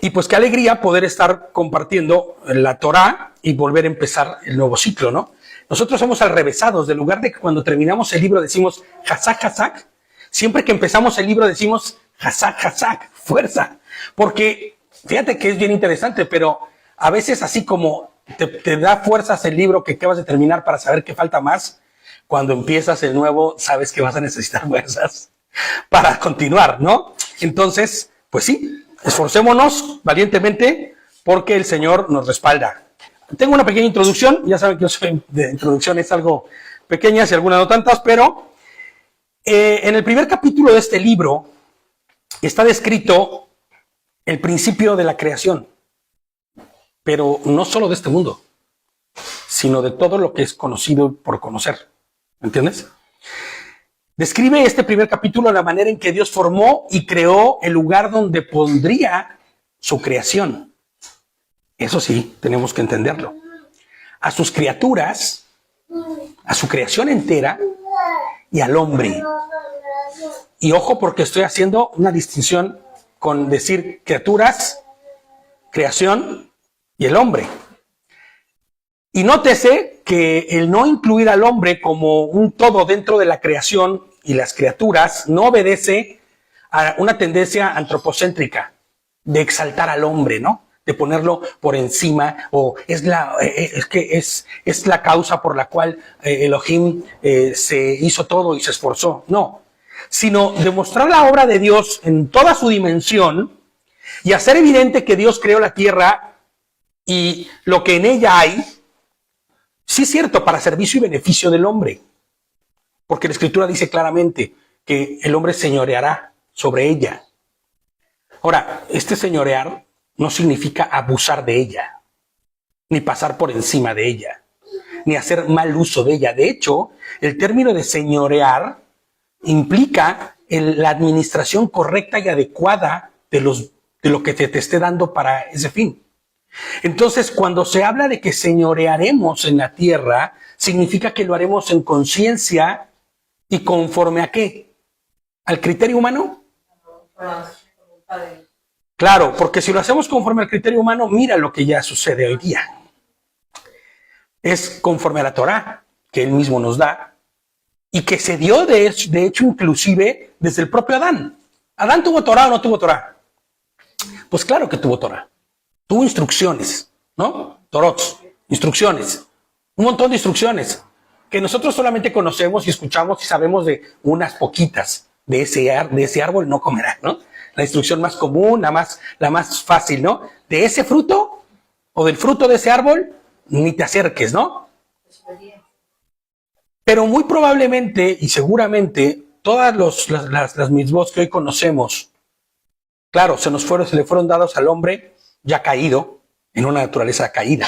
Y pues qué alegría poder estar compartiendo la Torá y volver a empezar el nuevo ciclo, ¿no? Nosotros somos alrevesados. En lugar de que cuando terminamos el libro decimos Hazak, Hazak, siempre que empezamos el libro decimos Hazak, Hazak, fuerza. Porque fíjate que es bien interesante, pero a veces así como te da fuerzas el libro que acabas de terminar para saber qué falta más, cuando empiezas el nuevo sabes que vas a necesitar fuerzas para continuar, ¿no? Entonces, pues sí, esforcémonos valientemente porque el Señor nos respalda. Tengo una pequeña introducción, ya saben que yo soy de introducciones algo pequeñas y algunas no tantas, pero en el primer capítulo de este libro está descrito el principio de la creación, pero no solo de este mundo, sino de todo lo que es conocido por conocer. ¿Me entiendes? Describe este primer capítulo la manera en que Dios formó y creó el lugar donde pondría su creación. Eso sí, tenemos que entenderlo. A sus criaturas, a su creación entera y al hombre. Y ojo, porque estoy haciendo una distinción con decir criaturas, creación y el hombre. Y nótese que el no incluir al hombre como un todo dentro de la creación y las criaturas no obedece a una tendencia antropocéntrica de exaltar al hombre, ¿no? De ponerlo por encima, o es la causa por la cual Elohim se hizo todo y se esforzó. No, sino demostrar la obra de Dios en toda su dimensión y hacer evidente que Dios creó la tierra y lo que en ella hay. Sí es cierto, para servicio y beneficio del hombre, porque la Escritura dice claramente que el hombre señoreará sobre ella. Ahora, este señorear no significa abusar de ella, ni pasar por encima de ella, ni hacer mal uso de ella. De hecho, el término de señorear implica la administración correcta y adecuada de lo que te esté dando para ese fin. Entonces, cuando se habla de que señorearemos en la tierra, significa que lo haremos en conciencia y conforme a ¿qué? ¿Al criterio humano? Claro, porque si lo hacemos conforme al criterio humano, mira lo que ya sucede hoy día. Es conforme a la Torá, que Él mismo nos da, y que se dio de hecho inclusive desde el propio Adán. ¿Adán tuvo Torá o no tuvo Torá? Pues claro que tuvo Torá. Tuvo instrucciones, ¿no? Torots, instrucciones. Un montón de instrucciones que nosotros solamente conocemos y escuchamos y sabemos de unas poquitas. De ese árbol no comerás, ¿no? La instrucción más común, la más fácil, ¿no? De ese fruto o del fruto de ese árbol, ni te acerques, ¿no? Pero muy probablemente y seguramente todas las mitzvot que hoy conocemos, claro, se le fueron dados al hombre ya caído, en una naturaleza caída.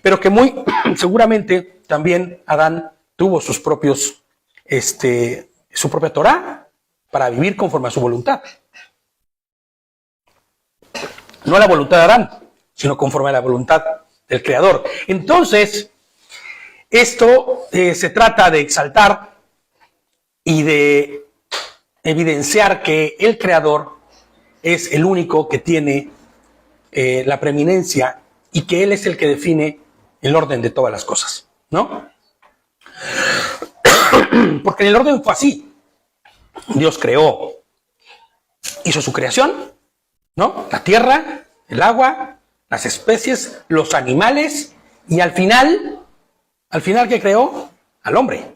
Pero que muy seguramente también Adán tuvo su propia Torá para vivir conforme a su voluntad. No la voluntad de Adán, sino conforme a la voluntad del Creador. Entonces, esto se trata de exaltar y de evidenciar que el Creador es el único que tiene la preeminencia y que Él es el que define el orden de todas las cosas, ¿no? Porque en el orden fue así. Dios creó, hizo su creación, ¿no? La tierra, el agua, las especies, los animales y al final ¿qué creó? Al hombre,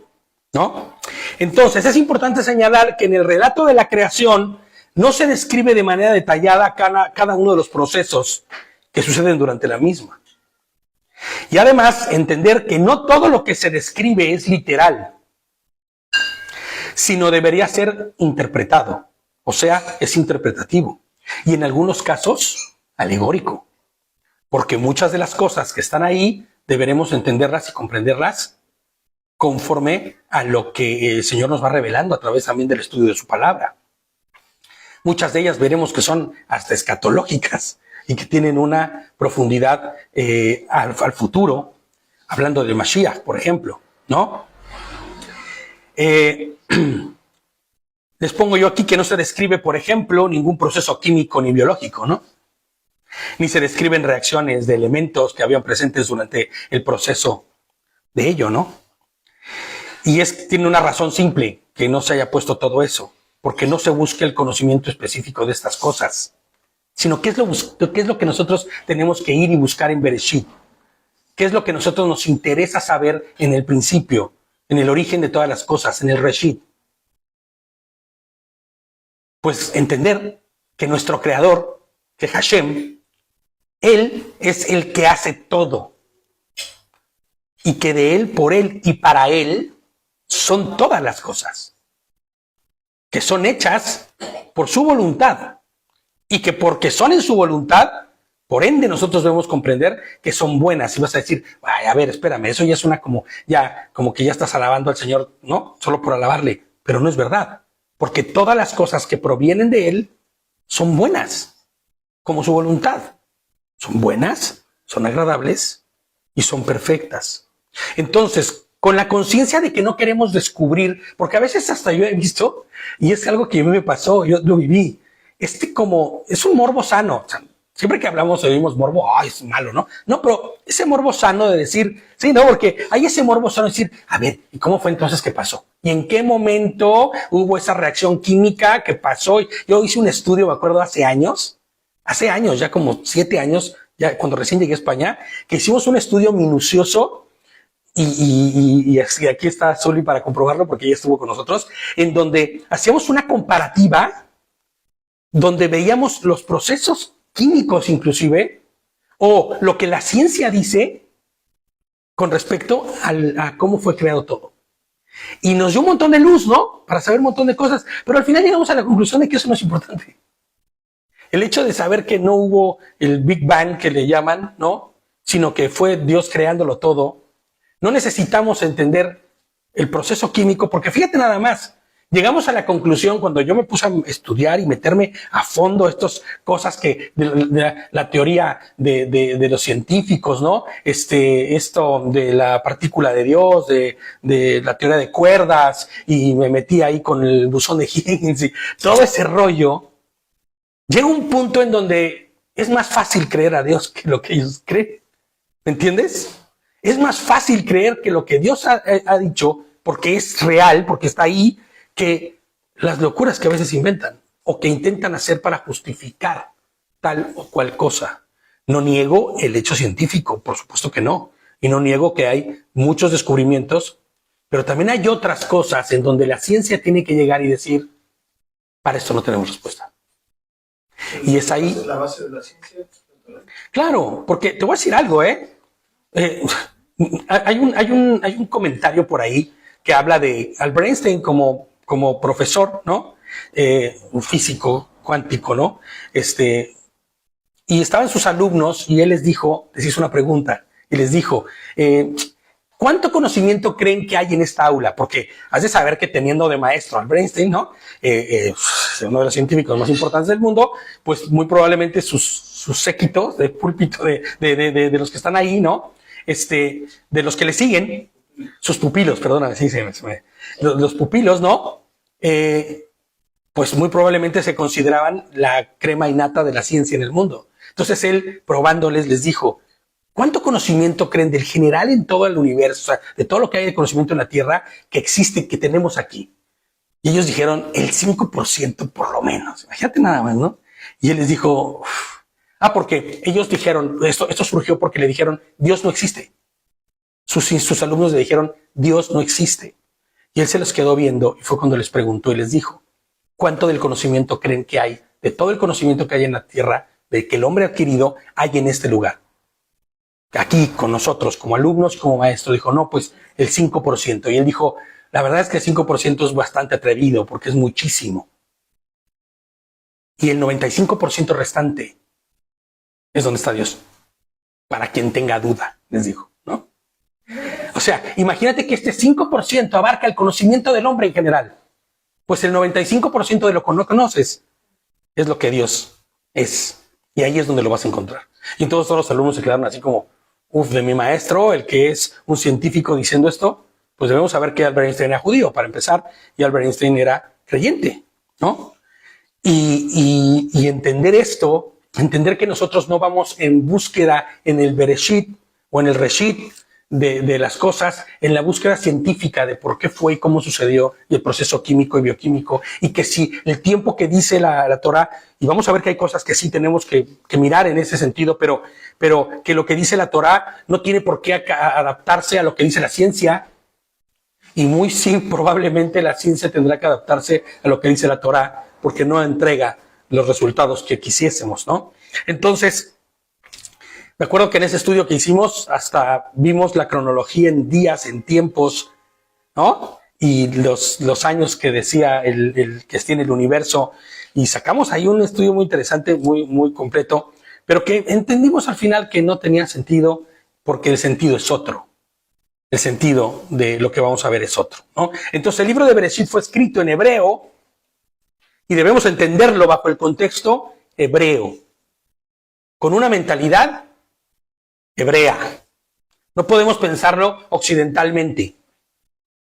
¿no? Entonces es importante señalar que en el relato de la creación no se describe de manera detallada cada uno de los procesos que suceden durante la misma. Y además, entender que no todo lo que se describe es literal, sino debería ser interpretado. O sea, es interpretativo. Y en algunos casos, alegórico. Porque muchas de las cosas que están ahí, deberemos entenderlas y comprenderlas conforme a lo que el Señor nos va revelando a través también del estudio de su palabra. Muchas de ellas veremos que son hasta escatológicas y que tienen una profundidad al futuro, hablando de Mashiach, por ejemplo, ¿no? Les pongo yo aquí que no se describe, por ejemplo, ningún proceso químico ni biológico, ¿no? ni se describen reacciones de elementos que habían presentes durante el proceso de ello, ¿no? Y tiene una razón simple que no se haya puesto todo eso, porque no se busca el conocimiento específico de estas cosas, sino qué es lo que nosotros tenemos que ir y buscar en Bereshit, qué es lo que nosotros nos interesa saber en el principio, en el origen de todas las cosas, en el Reshit. Pues entender que nuestro creador, que Hashem, Él es el que hace todo. Y que de Él, por Él y para Él son todas las cosas. Que son hechas por su voluntad. Y que porque son en su voluntad, por ende nosotros debemos comprender que son buenas. Y vas a decir, ay, a ver, espérame, eso ya suena como que ya estás alabando al Señor, ¿no? Solo por alabarle. Pero no es verdad. Porque todas las cosas que provienen de Él son buenas, como su voluntad. Son buenas, son agradables y son perfectas. Entonces, con la conciencia de que no queremos descubrir, porque a veces hasta yo he visto, y es algo que a mí me pasó, yo lo viví, es un morbo sano. O sea, siempre que hablamos oímos morbo, ay, es malo, ¿no? No, pero ese morbo sano de decir, sí, no, porque hay ese morbo sano de decir, a ver, ¿y cómo fue entonces que pasó? ¿Y en qué momento hubo esa reacción química que pasó? Yo hice un estudio, me acuerdo, hace años, ya como 7 años, ya cuando recién llegué a España, que hicimos un estudio minucioso, y aquí está Zully para comprobarlo porque ella estuvo con nosotros, en donde hacíamos una comparativa, donde veíamos los procesos químicos inclusive, o lo que la ciencia dice con respecto a cómo fue creado todo. Y nos dio un montón de luz, ¿no? Para saber un montón de cosas, pero al final llegamos a la conclusión de que eso no es importante. El hecho de saber que no hubo el Big Bang que le llaman, ¿no? Sino que fue Dios creándolo todo. No necesitamos entender el proceso químico, porque fíjate nada más, llegamos a la conclusión cuando yo me puse a estudiar y meterme a fondo estas cosas que de la teoría de los científicos, ¿no? Esto de la partícula de Dios, de la teoría de cuerdas, y me metí ahí con el bosón de Higgs y todo ese rollo. Llega un punto en donde es más fácil creer a Dios que lo que ellos creen. ¿Me entiendes? Es más fácil creer que lo que Dios ha dicho, porque es real, porque está ahí, que las locuras que a veces inventan o que intentan hacer para justificar tal o cual cosa. No niego el hecho científico, por supuesto que no. Y no niego que hay muchos descubrimientos, pero también hay otras cosas en donde la ciencia tiene que llegar y decir, para esto no tenemos respuesta. Y es ahí. ¿Es la base de la ciencia? Claro, porque te voy a decir algo, hay un comentario por ahí que habla de Albert Einstein como profesor, ¿no? Un físico cuántico, ¿no? Y estaban sus alumnos y él les hizo una pregunta y les dijo, ¿cuánto conocimiento creen que hay en esta aula? Porque has de saber que teniendo de maestro a Albert Einstein, ¿no? Uno de los científicos más importantes del mundo, pues muy probablemente sus séquitos de púlpito de los que están ahí, ¿no? De los que le siguen, sus pupilos, perdóname, sí, los pupilos, ¿no? Pues muy probablemente se consideraban la crema innata de la ciencia en el mundo. Entonces él, probándoles, les dijo, ¿cuánto conocimiento creen del general en todo el universo, o sea, de todo lo que hay de conocimiento en la Tierra que existe, que tenemos aquí? Y ellos dijeron, el 5% por lo menos. Imagínate nada más, ¿no? Y él les dijo, porque ellos dijeron, esto surgió porque le dijeron, Dios no existe. Sus alumnos le dijeron, Dios no existe. Y él se los quedó viendo y fue cuando les preguntó y les dijo, ¿cuánto del conocimiento creen que hay, de todo el conocimiento que hay en la Tierra, de que el hombre ha adquirido, hay en este lugar? Aquí con nosotros, como alumnos, como maestro, dijo, no, pues el 5%. Y él dijo, la verdad es que el 5% es bastante atrevido porque es muchísimo. Y el 95% restante es donde está Dios. Para quien tenga duda, les dijo, ¿no? O sea, imagínate que este 5% abarca el conocimiento del hombre en general. Pues el 95% de lo que no conoces es lo que Dios es. Y ahí es donde lo vas a encontrar. Y entonces todos los alumnos se quedaron así como, de mi maestro, el que es un científico diciendo esto, pues debemos saber que Albert Einstein era judío, para empezar, y Albert Einstein era creyente, ¿no? Y entender esto Entender que nosotros no vamos en búsqueda en el Bereshit o en el Reshit de las cosas, en la búsqueda científica de por qué fue y cómo sucedió y el proceso químico y bioquímico, y que si el tiempo que dice la Torah, y vamos a ver que hay cosas que sí tenemos que mirar en ese sentido, pero que lo que dice la Torah no tiene por qué adaptarse a lo que dice la ciencia, y muy sí, probablemente la ciencia tendrá que adaptarse a lo que dice la Torah, porque no entrega los resultados que quisiésemos, ¿no? Entonces, me acuerdo que en ese estudio que hicimos hasta vimos la cronología en días, en tiempos, ¿no? Y los años que decía el que tiene el universo, y sacamos ahí un estudio muy interesante, muy completo, pero que entendimos al final que no tenía sentido, porque el sentido es otro. El sentido de lo que vamos a ver es otro, ¿no? Entonces el libro de Bereshit fue escrito en hebreo, y debemos entenderlo bajo el contexto hebreo, con una mentalidad hebrea. No podemos pensarlo occidentalmente.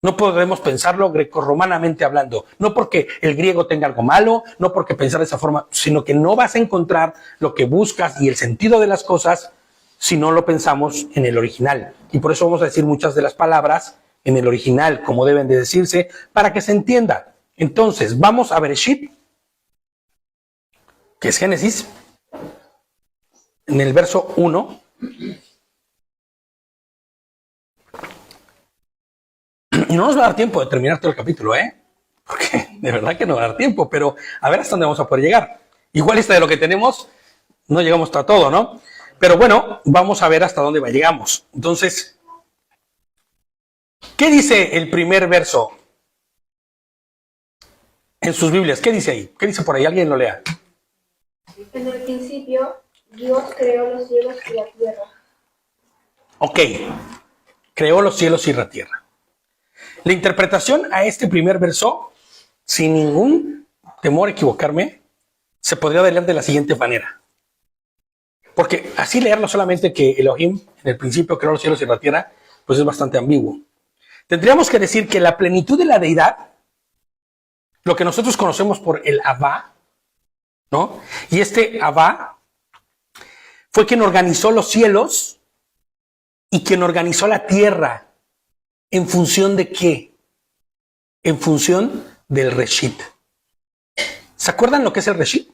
No podemos pensarlo grecorromanamente hablando. No porque el griego tenga algo malo, no porque pensar de esa forma, sino que no vas a encontrar lo que buscas y el sentido de las cosas si no lo pensamos en el original. Y por eso vamos a decir muchas de las palabras en el original, como deben de decirse, para que se entienda. Entonces, vamos a Bereshit, que es Génesis, en el verso 1. Y no nos va a dar tiempo de terminar todo el capítulo, porque de verdad que no va a dar tiempo, pero a ver hasta dónde vamos a poder llegar. Igual de lo que tenemos, no llegamos a todo, ¿no? Pero bueno, vamos a ver hasta dónde llegamos. Entonces, ¿qué dice el primer verso en sus Biblias? ¿Qué dice ahí? ¿Qué dice por ahí? Alguien lo lea. En el principio, Dios creó los cielos y la tierra. Ok, creó los cielos y la tierra. La interpretación a este primer verso, sin ningún temor a equivocarme, se podría leer de la siguiente manera. Porque así leerlo solamente que Elohim, en el principio creó los cielos y la tierra, pues es bastante ambiguo. Tendríamos que decir que la plenitud de la deidad, lo que nosotros conocemos por el Abba, ¿no? Y este Abba fue quien organizó los cielos y quien organizó la tierra. ¿En función de qué? En función del Reshit. ¿Se acuerdan lo que es el Reshit?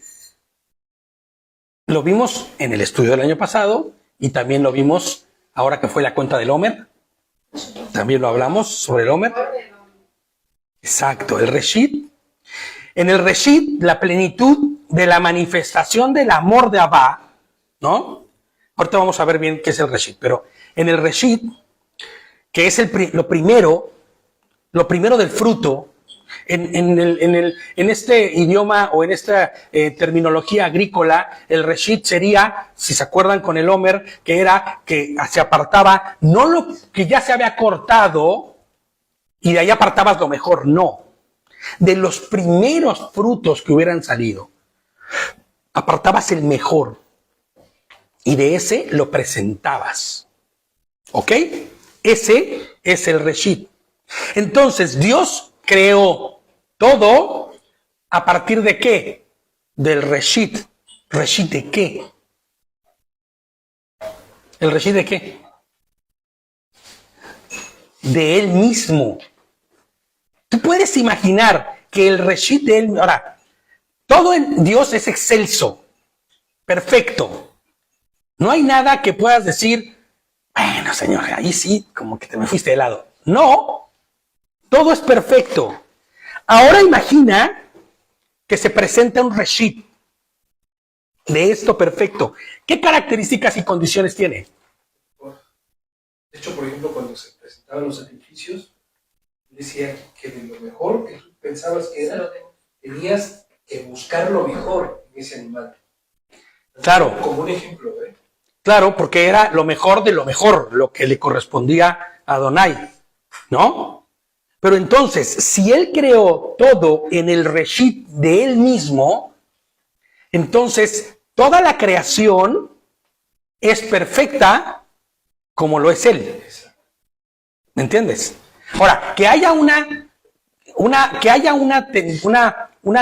Lo vimos en el estudio del año pasado y también lo vimos ahora que fue la cuenta del Homer. También lo hablamos sobre el Homer. Exacto, el Reshit. En el Reshit, la plenitud de la manifestación del amor de Abba, ¿no? Ahorita vamos a ver bien qué es el Reshit, pero en el Reshit, que es lo primero del fruto, en este idioma o en esta terminología agrícola, el Reshit sería, si se acuerdan con el Homer, que era que se apartaba, no lo que ya se había cortado y de ahí apartabas lo mejor, no. De los primeros frutos que hubieran salido, apartabas el mejor y de ese lo presentabas. ¿Ok? Ese es el Reshit. Entonces, Dios creó todo a partir de ¿qué? Del Reshit. ¿Reshit de qué? ¿El Reshit de qué? De Él mismo. Tú puedes imaginar que el Reshit de Él... Ahora, todo en Dios es excelso, perfecto. No hay nada que puedas decir, bueno, Señor, ahí sí, como que te me fuiste de lado. No, todo es perfecto. Ahora imagina que se presenta un Reshit de esto perfecto. ¿Qué características y condiciones tiene? De hecho, por ejemplo, cuando se presentaban los sacrificios, decía que de lo mejor que tú pensabas que era, tenías que buscar lo mejor en ese animal. Claro. Como un ejemplo, Claro, porque era lo mejor de lo mejor, lo que le correspondía a Adonai, ¿no? Pero entonces, si Él creó todo en el Reshit de Él mismo, entonces toda la creación es perfecta como lo es Él. ¿Me entiendes? Ahora, que haya una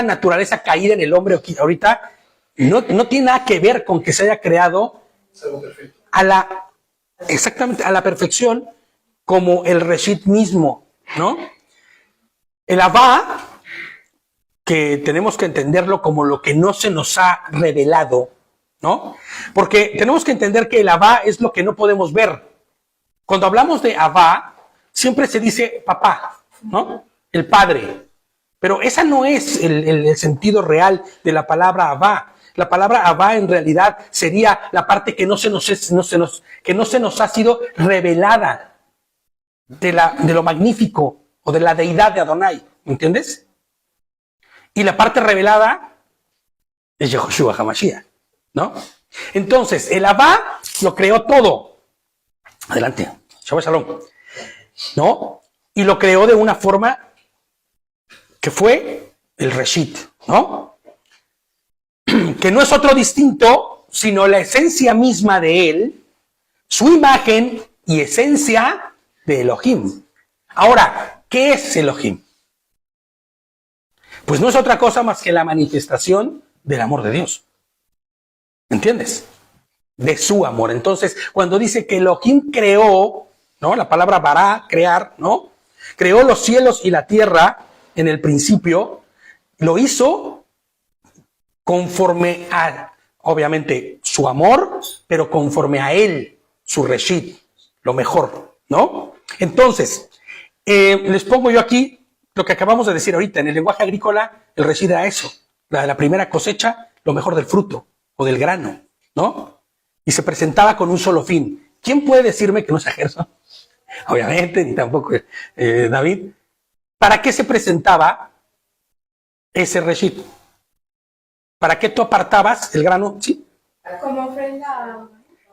naturaleza caída en el hombre ahorita, no tiene nada que ver con que se haya creado Es algo perfecto. exactamente a la perfección como el Reshit mismo, ¿no? El Abba, que tenemos que entenderlo como lo que no se nos ha revelado, ¿no? Porque tenemos que entender que el Abba es lo que no podemos ver. Cuando hablamos de Abba, siempre se dice papá, ¿no? El padre. Pero ese no es el sentido real de la palabra Abba. La palabra Abba en realidad sería la parte que no se nos ha sido revelada de lo magnífico o de la deidad de Adonai, ¿entiendes? Y la parte revelada es Yehoshua HaMashiach, ¿no? Entonces, el Abba lo creó todo. Adelante, Shabbat Shalom, ¿no? Y lo creó de una forma que fue el Reshit, ¿no? Que no es otro distinto, sino la esencia misma de él, su imagen y esencia de Elohim. Ahora, ¿qué es Elohim? Pues no es otra cosa más que la manifestación del amor de Dios. ¿Entiendes? De su amor. Entonces, cuando dice que Elohim creó, ¿no? La palabra bará, crear, ¿no? Creó los cielos y la tierra en el principio, lo hizo conforme a, obviamente, su amor, pero conforme a él, su reshit, lo mejor, ¿no? Entonces, les pongo yo aquí lo que acabamos de decir ahorita. En el lenguaje agrícola, el reshit era eso, la primera cosecha, lo mejor del fruto o del grano, ¿no? Y se presentaba con un solo fin. ¿Quién puede decirme que no es Gerson? Obviamente, ni tampoco David. ¿Para qué se presentaba ese reshit? ¿Para qué tú apartabas el grano? Sí. Como ofrenda.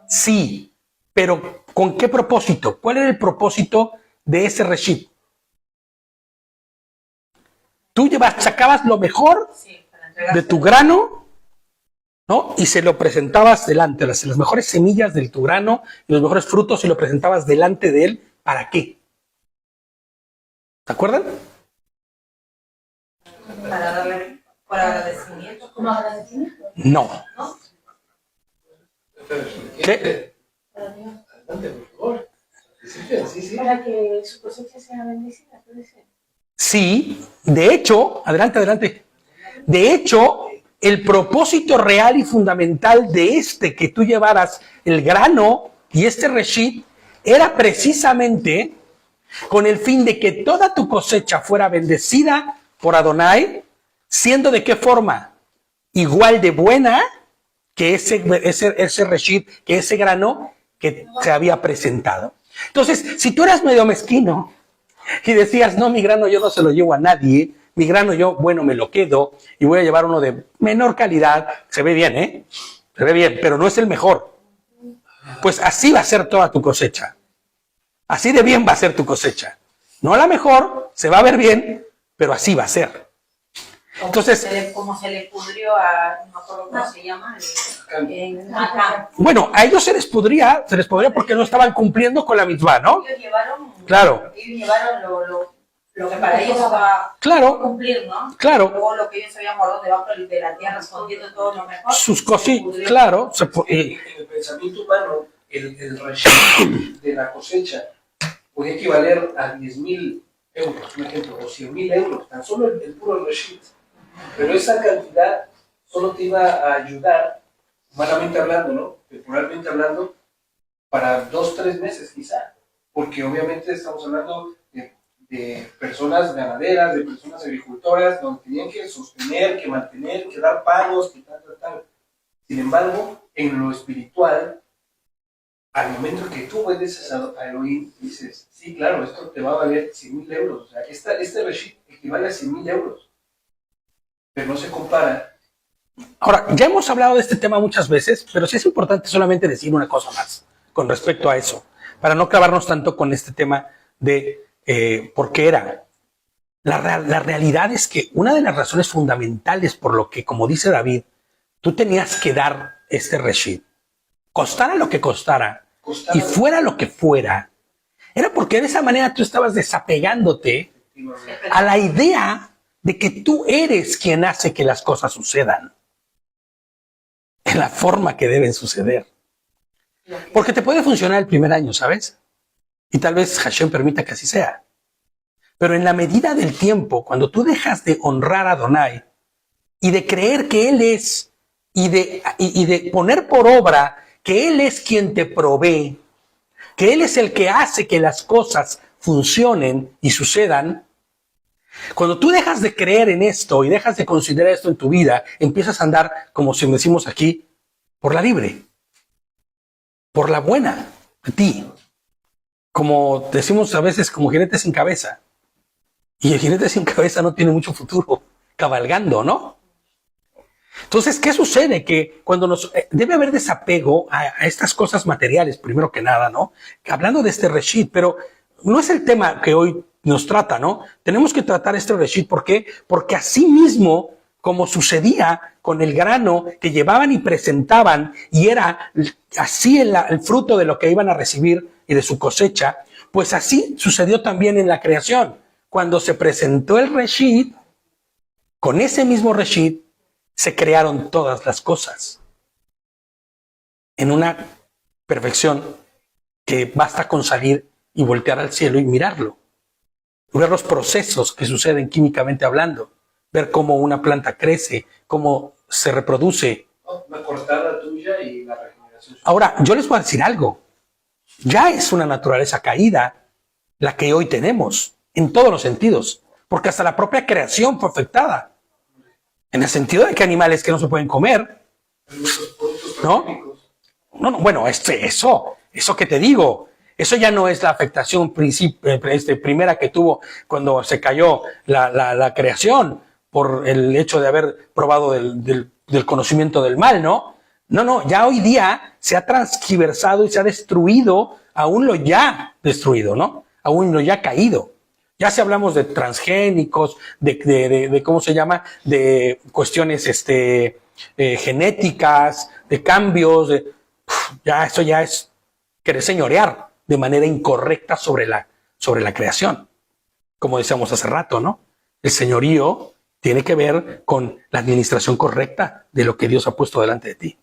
Sí, pero ¿con qué propósito? ¿Cuál era el propósito de ese reshit? Tú sacabas lo mejor de tu grano, ¿no? Y se lo presentabas delante, las mejores semillas de tu grano y los mejores frutos y lo presentabas delante de él. ¿Para qué? ¿Se acuerdan? Para darle por agradecimiento. ¿Como agradecimiento? No. ¿Qué? Adelante, por favor. Sí. Para que su cosecha sea bendecida, puede ser. Sí, de hecho, adelante. De hecho, el propósito real y fundamental de que tú llevaras el grano y este reshit era precisamente con el fin de que toda tu cosecha fuera bendecida por Adonai, siendo de qué forma igual de buena que ese reshit, que ese grano que se había presentado. Entonces, si tú eras medio mezquino y decías, no, mi grano yo no se lo llevo a nadie, mi grano yo, bueno, me lo quedo y voy a llevar uno de menor calidad, se ve bien, ¿eh? Se ve bien, pero no es el mejor. Pues así va a ser toda tu cosecha. Así de bien va a ser tu cosecha. No la mejor, se va a ver bien, pero así va a ser. Entonces, como se le pudrió a, no me acuerdo cómo se llama, en Acá. Bueno, a ellos se les podría porque no estaban cumpliendo con la mitzvah, ¿no? Ellos llevaron, Claro. Ellos llevaron lo que para ellos iba Claro. a cumplir, ¿no? Claro. Luego lo que ellos habían guardado debajo de la tierra, escondiendo todo lo mejor. Sus cositas, claro. En el pensamiento humano, el reshit de la cosecha podía equivaler a 10.000 euros, por ejemplo, o 100.000 euros, tan solo el puro reshit. Pero esa cantidad solo te iba a ayudar, humanamente hablando, ¿no? Temporalmente hablando, para 2-3 meses quizá. Porque obviamente estamos hablando de personas ganaderas, de personas agricultoras, donde tenían que sostener, que mantener, que dar pagos, que tal. Sin embargo, en lo espiritual, al momento que tú obedeces a Elohim, dices, sí, claro, esto te va a valer 100.000 euros. O sea, este reshit equivale a 100.000 euros. Pero no se compara. Ahora, ya hemos hablado de este tema muchas veces, pero sí es importante solamente decir una cosa más con respecto a eso, para no clavarnos tanto con este tema de por qué era. La realidad es que una de las razones fundamentales por lo que, como dice David, tú tenías que dar este reshit, costara lo que costara y fuera lo que fuera, era porque de esa manera tú estabas desapegándote a la idea de que tú eres quien hace que las cosas sucedan. en la forma que deben suceder. Porque te puede funcionar el primer año, ¿sabes? Y tal vez Hashem permita que así sea. Pero en la medida del tiempo, cuando tú dejas de honrar a Adonai y de creer que Él es, y de poner por obra que Él es quien te provee, que Él es el que hace que las cosas funcionen y sucedan, cuando tú dejas de creer en esto y dejas de considerar esto en tu vida, empiezas a andar, como si decimos aquí, por la libre, por la buena de ti. Como decimos a veces, como jinete sin cabeza. Y el jinete sin cabeza no tiene mucho futuro cabalgando, ¿no? Entonces, ¿qué sucede? Que cuando debe haber desapego a estas cosas materiales, primero que nada, ¿no? Hablando de este reshit, pero no es el tema que hoy nos trata, ¿no? Tenemos que tratar este reshit, ¿por qué? Porque así mismo, como sucedía con el grano que llevaban y presentaban, y era así el fruto de lo que iban a recibir y de su cosecha, pues así sucedió también en la creación. Cuando se presentó el reshit, con ese mismo reshit, se crearon todas las cosas en una perfección que basta con salir y voltear al cielo y mirarlo. Ver los procesos que suceden químicamente hablando. Ver cómo una planta crece, cómo se reproduce. Una cortada tuya y la regeneración. Ahora, yo les voy a decir algo. Ya es una naturaleza caída la que hoy tenemos, en todos los sentidos. Porque hasta la propia creación fue afectada. En el sentido de que animales que no se pueden comer, ¿no? No, bueno, eso que te digo, eso ya no es la afectación primera que tuvo cuando se cayó la creación por el hecho de haber probado del conocimiento del mal, ¿no? No, ya hoy día se ha transgiversado y se ha destruido aún lo ya destruido, ¿no? Aún lo ya caído. Ya si hablamos de transgénicos, de ¿cómo se llama? De cuestiones genéticas, de cambios, eso ya es querer señorear de manera incorrecta sobre la creación. Como decíamos hace rato, ¿no? El señorío tiene que ver con la administración correcta de lo que Dios ha puesto delante de ti.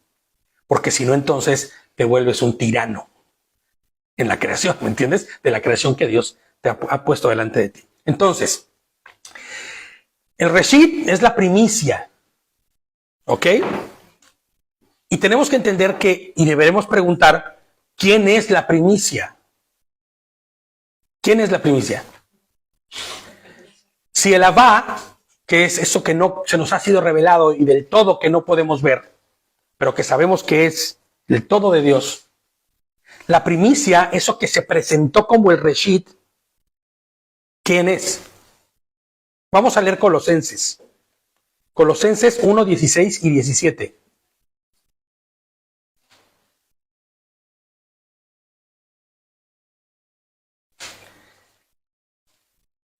Porque si no, entonces te vuelves un tirano en la creación, ¿me entiendes? De la creación que Dios te ha puesto delante de ti. Entonces, el reshit es la primicia, ¿ok? Y tenemos que entender y deberemos preguntar, ¿quién es la primicia? ¿Quién es la primicia? Si el Abba, que es eso que no se nos ha sido revelado y del todo que no podemos ver, pero que sabemos que es del todo de Dios, la primicia, eso que se presentó como el reshit, ¿quién es? Vamos a leer Colosenses. Colosenses 1, 16 y 17.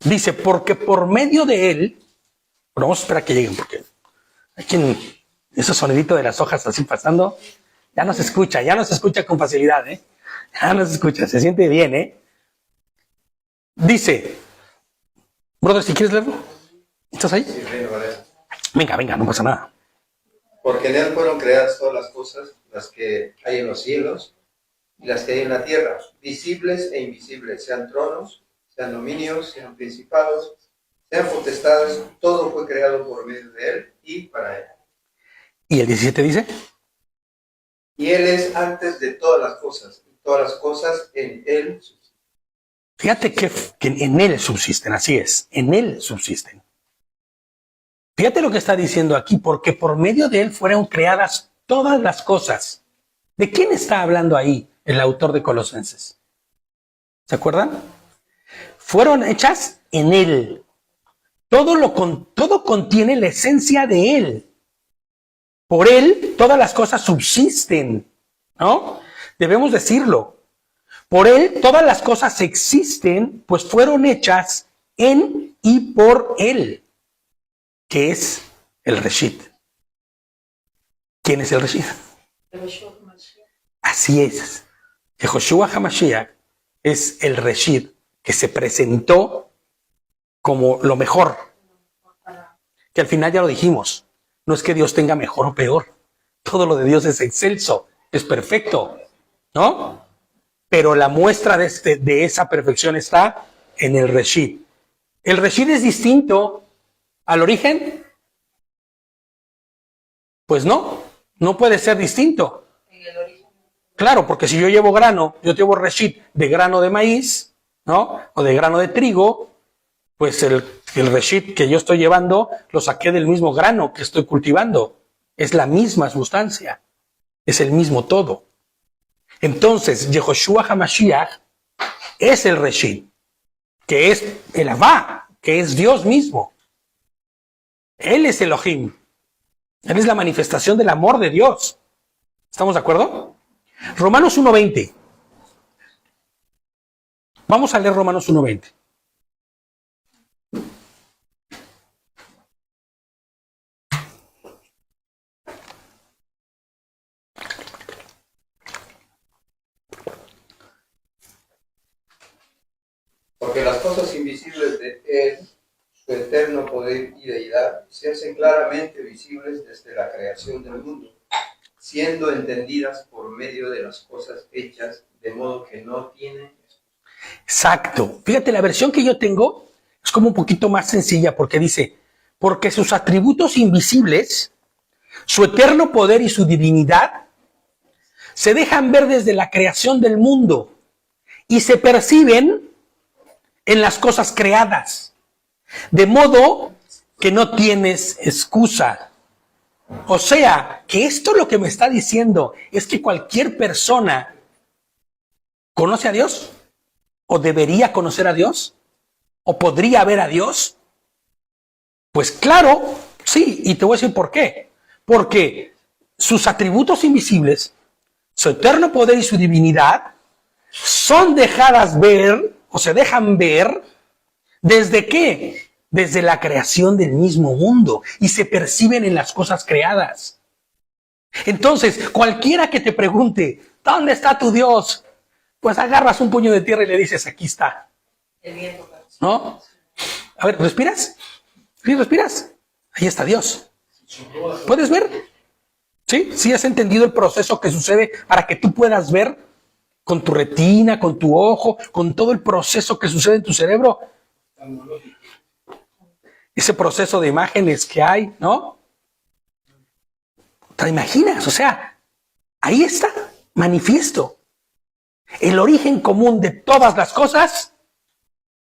Dice, porque por medio de él, bueno, vamos a esperar a que lleguen, porque aquí ese sonidito de las hojas así pasando, ya no se escucha con facilidad, ¿eh? Ya no se escucha, se siente bien, ¿eh? Dice, brother, si quieres leerlo, ¿estás ahí? Sí, reino, vale. Venga, no pasa nada. Porque en él fueron creadas todas las cosas, las que hay en los cielos y las que hay en la tierra, visibles e invisibles, sean tronos, sean dominios, sean principados, sean potestades, todo fue creado por medio de él y para él. ¿Y el 17 dice? Y él es antes de todas las cosas, y todas las cosas en él subsisten. Fíjate que en él subsisten, así es, en él subsisten. Fíjate lo que está diciendo aquí, porque por medio de él fueron creadas todas las cosas. ¿De quién está hablando ahí el autor de Colosenses? ¿Se acuerdan? Fueron hechas en él. Todo contiene la esencia de él. Por él todas las cosas subsisten, ¿no? Debemos decirlo. Por él todas las cosas existen, pues fueron hechas en y por él, que es el reshit. ¿Quién es el reshit? Así es. Yehoshua HaMashiach es el reshit que se presentó como lo mejor. Que al final ya lo dijimos. No es que Dios tenga mejor o peor. Todo lo de Dios es excelso, es perfecto, ¿no? Pero la muestra de esa perfección está en el Reshit. ¿El Reshit es distinto al origen? Pues no, no puede ser distinto. En el origen. Claro, porque si yo llevo grano, yo llevo Reshit de grano de maíz, ¿no? O de grano de trigo, pues el Reshit que yo estoy llevando lo saqué del mismo grano que estoy cultivando. Es la misma sustancia, es el mismo todo. Entonces, Yehoshua HaMashiach es el Reshit, que es el Abba, que es Dios mismo. Él es Elohim. Él es la manifestación del amor de Dios. ¿Estamos de acuerdo? Romanos 1:20. Vamos a leer Romanos 1:20. Porque las cosas invisibles de Él, su eterno poder y deidad, se hacen claramente visibles desde la creación del mundo, siendo entendidas por medio de las cosas hechas, de modo que no tienen. Exacto. Fíjate, la versión que yo tengo es como un poquito más sencilla porque dice, porque sus atributos invisibles, su eterno poder y su divinidad se dejan ver desde la creación del mundo y se perciben en las cosas creadas, de modo que no tienes excusa. O sea, que esto lo que me está diciendo es que cualquier persona conoce a Dios, o debería conocer a Dios, o podría ver a Dios. Pues claro, sí, y te voy a decir por qué. Porque sus atributos invisibles, su eterno poder y su divinidad, son dejadas ver, o se dejan ver, ¿desde qué? Desde la creación del mismo mundo, y se perciben en las cosas creadas. Entonces, cualquiera que te pregunte, ¿dónde está tu Dios? Pues agarras un puño de tierra y le dices, aquí está. El viento. ¿No? A ver, ¿respiras? ¿Sí, respiras? Ahí está Dios. ¿Puedes ver? ¿Sí? ¿Sí has entendido el proceso que sucede para que tú puedas ver con tu retina, con tu ojo, con todo el proceso que sucede en tu cerebro? Ese proceso de imágenes que hay, ¿no? ¿Te imaginas? O sea, ahí está, manifiesto. El origen común de todas las cosas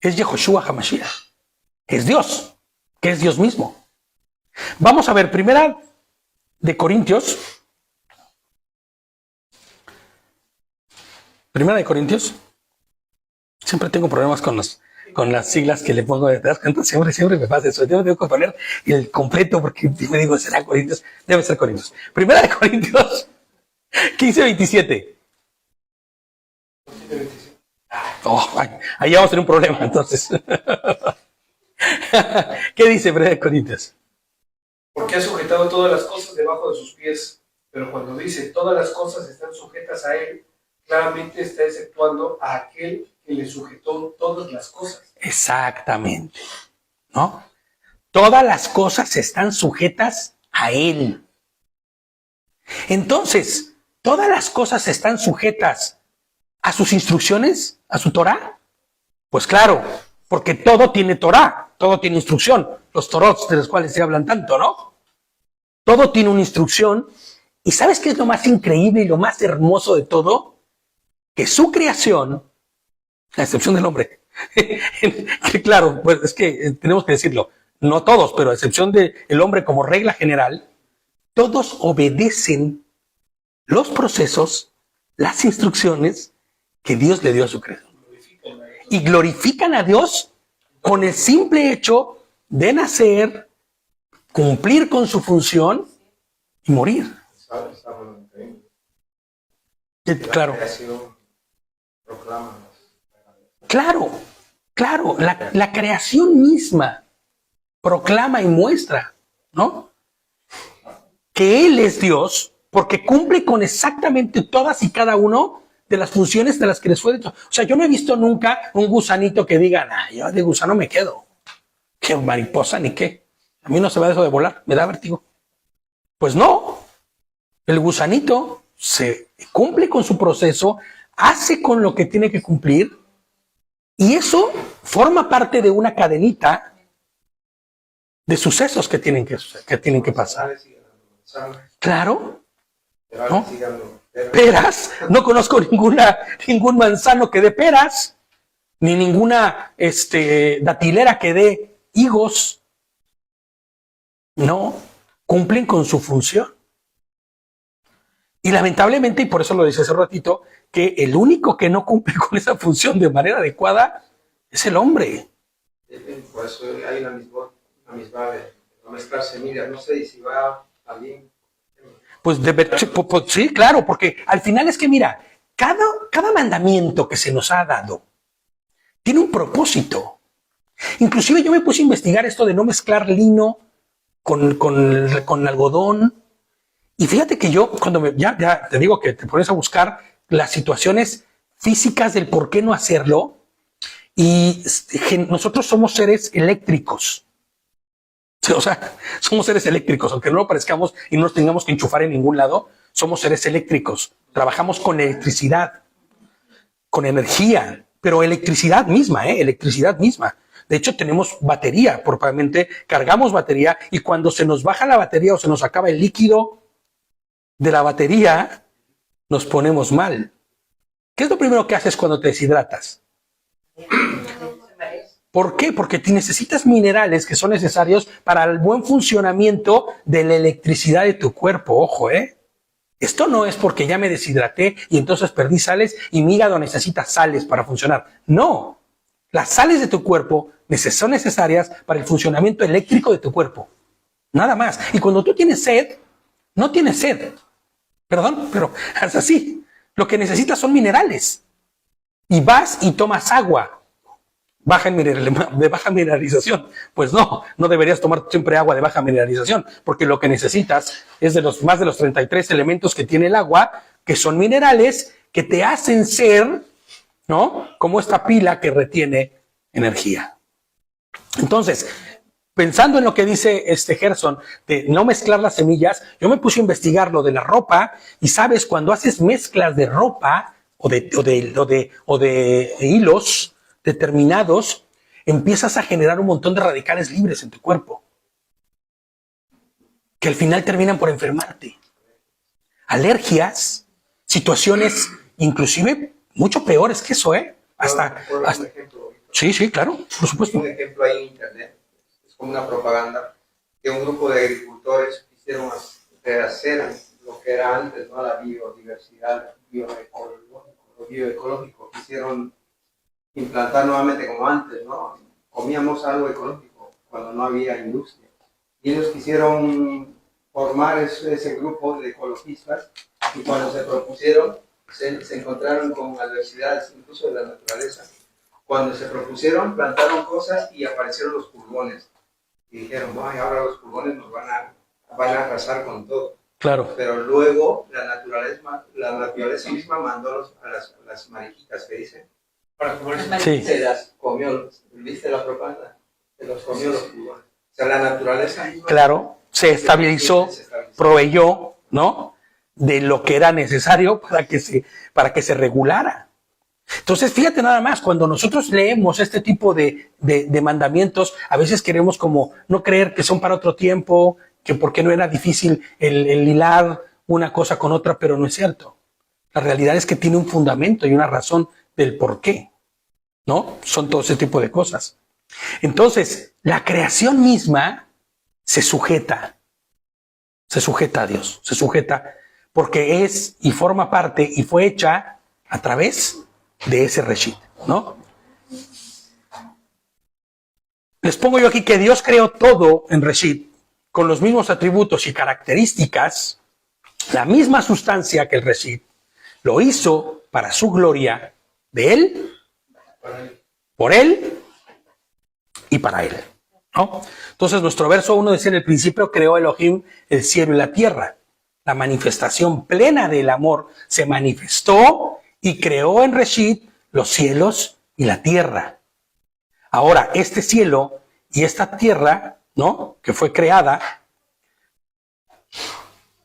es Yehoshua HaMashiach, que es Dios, que es Dios mismo. Vamos a ver, primera de Corintios. Primera de Corintios. Siempre tengo problemas con las siglas que le pongo detrás. Siempre me pasa eso. Yo tengo que poner el completo porque me digo, ¿será Corintios? Debe ser Corintios. Primera de Corintios 15:27. Oh, ahí vamos a tener un problema entonces. ¿Qué dice Primera de Corintios? Porque ha sujetado todas las cosas debajo de sus pies. Pero cuando dice todas las cosas están sujetas a Él, claramente está exceptuando a aquel que le sujetó todas las cosas. Exactamente. ¿No? Todas las cosas están sujetas a Él. Entonces, todas las cosas están sujetas a sus instrucciones, a su Torah. Pues claro, porque todo tiene Torah, todo tiene instrucción. Los Torot de los cuales se hablan tanto, ¿no? Todo tiene una instrucción. ¿Y sabes qué es lo más increíble y lo más hermoso de todo? Que su creación, a excepción del hombre, que claro, pues es que tenemos que decirlo, no todos, pero a excepción del hombre como regla general, todos obedecen los procesos, las instrucciones que Dios le dio a su creación. Y glorifican a Dios con el simple hecho de nacer, cumplir con su función y morir. Claro. Claro, la creación misma proclama y muestra, ¿no? Que Él es Dios porque cumple con exactamente todas y cada uno de las funciones de las que les fue dicho. O sea, yo no he visto nunca un gusanito que diga, nah, yo de gusano me quedo. ¿Qué mariposa ni qué? A mí no se va eso de volar, me da vértigo. Pues no. El gusanito se cumple con su proceso, hace con lo que tiene que cumplir, y eso forma parte de una cadenita de sucesos que tienen que pasar. Claro, ¿no? Peras, no conozco ningún manzano que dé peras, ni ninguna datilera que dé higos. No, cumplen con su función. Y lamentablemente, y por eso lo decía hace ratito, que el único que no cumple con esa función de manera adecuada es el hombre. Por eso hay una misma de no mezclar semillas. No sé si va también. Pues sí, claro, porque al final es que mira, cada mandamiento que se nos ha dado tiene un propósito. Inclusive yo me puse a investigar esto de no mezclar lino con algodón. Y fíjate que yo, cuando ya te digo que te pones a buscar las situaciones físicas del por qué no hacerlo, y nosotros somos seres eléctricos. O sea, somos seres eléctricos, aunque no lo parezcamos y no nos tengamos que enchufar en ningún lado, somos seres eléctricos. Trabajamos con electricidad, con energía, pero electricidad misma, electricidad misma. De hecho, tenemos batería, probablemente cargamos batería, y cuando se nos baja la batería o se nos acaba el líquido de la batería, nos ponemos mal. ¿Qué es lo primero que haces cuando te deshidratas? ¿Por qué? Porque necesitas minerales que son necesarios para el buen funcionamiento de la electricidad de tu cuerpo. Ojo, Esto no es porque ya me deshidraté y entonces perdí sales y mi hígado necesita sales para funcionar. No. Las sales de tu cuerpo son necesarias para el funcionamiento eléctrico de tu cuerpo. Nada más. Y cuando tú tienes sed, no tienes sed. Perdón, pero es así. Lo que necesitas son minerales. Y vas y tomas agua. De baja mineralización. Pues no deberías tomar siempre agua de baja mineralización, porque lo que necesitas es más de los 33 elementos que tiene el agua, que son minerales que te hacen ser, ¿no? Como esta pila que retiene energía. Entonces, pensando en lo que dice Gerson de no mezclar las semillas, yo me puse a investigar lo de la ropa, y sabes, cuando haces mezclas de ropa o de hilos determinados, empiezas a generar un montón de radicales libres en tu cuerpo, que al final terminan por enfermarte. Alergias, situaciones inclusive mucho peores que eso, hasta un ejemplo. Sí, claro, por supuesto. Un ejemplo ahí en internet, es como una propaganda, que un grupo de agricultores quisieron hacer lo que era antes, ¿no? La biodiversidad, lo bioecológico, quisieron implantar nuevamente como antes, ¿no? Comíamos algo ecológico cuando no había industria. Y ellos quisieron formar ese grupo de ecologistas, y cuando se propusieron, se encontraron con adversidades incluso de la naturaleza. Cuando se propusieron, plantaron cosas y aparecieron los pulgones. Y dijeron, ay, ahora los pulgones nos van a arrasar con todo. Claro. Pero luego la naturaleza misma mandó a las mariquitas que dicen, para comer. Sí. Se las comió, ¿viste la propaganda? Se los comió los pulgones. O sea, la naturaleza misma, claro, se estabilizó, proveyó, ¿no?, de lo que era necesario para que se regulara. Entonces, fíjate nada más, cuando nosotros leemos este tipo de mandamientos, a veces queremos como no creer que son para otro tiempo, que por qué no era difícil el hilar una cosa con otra, pero no es cierto. La realidad es que tiene un fundamento y una razón del por qué, ¿no? Son todo ese tipo de cosas. Entonces, la creación misma se sujeta a Dios, se sujeta porque es y forma parte y fue hecha a través de ese reshit, ¿no? Les pongo yo aquí que Dios creó todo en reshit con los mismos atributos y características, la misma sustancia que el reshit, lo hizo para su gloria, de Él, por Él y para Él, ¿no? Entonces nuestro verso 1 decía: en el principio creó Elohim el cielo y la tierra. La manifestación plena del amor se manifestó y creó en Reshit los cielos y la tierra. Ahora, este cielo y esta tierra, ¿no?, que fue creada,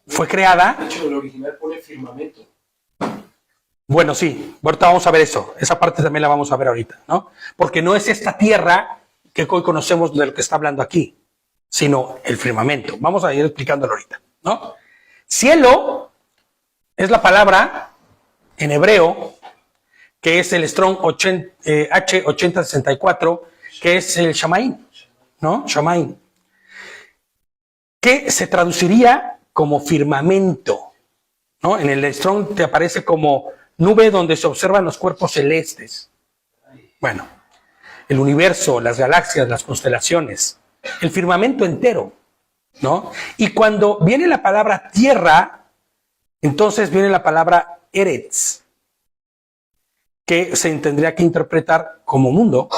fue creada. De hecho, el original pone firmamento. Bueno, sí, ahorita vamos a ver eso. Esa parte también la vamos a ver ahorita, ¿no? Porque no es esta tierra que hoy conocemos de lo que está hablando aquí, sino el firmamento. Vamos a ir explicándolo ahorita, ¿no? Cielo es la palabra en hebreo, que es el Strong H8064, que es el Shamaim, ¿no? Shamaim. Que se traduciría como firmamento, ¿no? En el Strong te aparece como nube donde se observan los cuerpos celestes. Bueno, el universo, las galaxias, las constelaciones, el firmamento entero, ¿no? Y cuando viene la palabra tierra, entonces viene la palabra Eretz, que se tendría que interpretar como mundo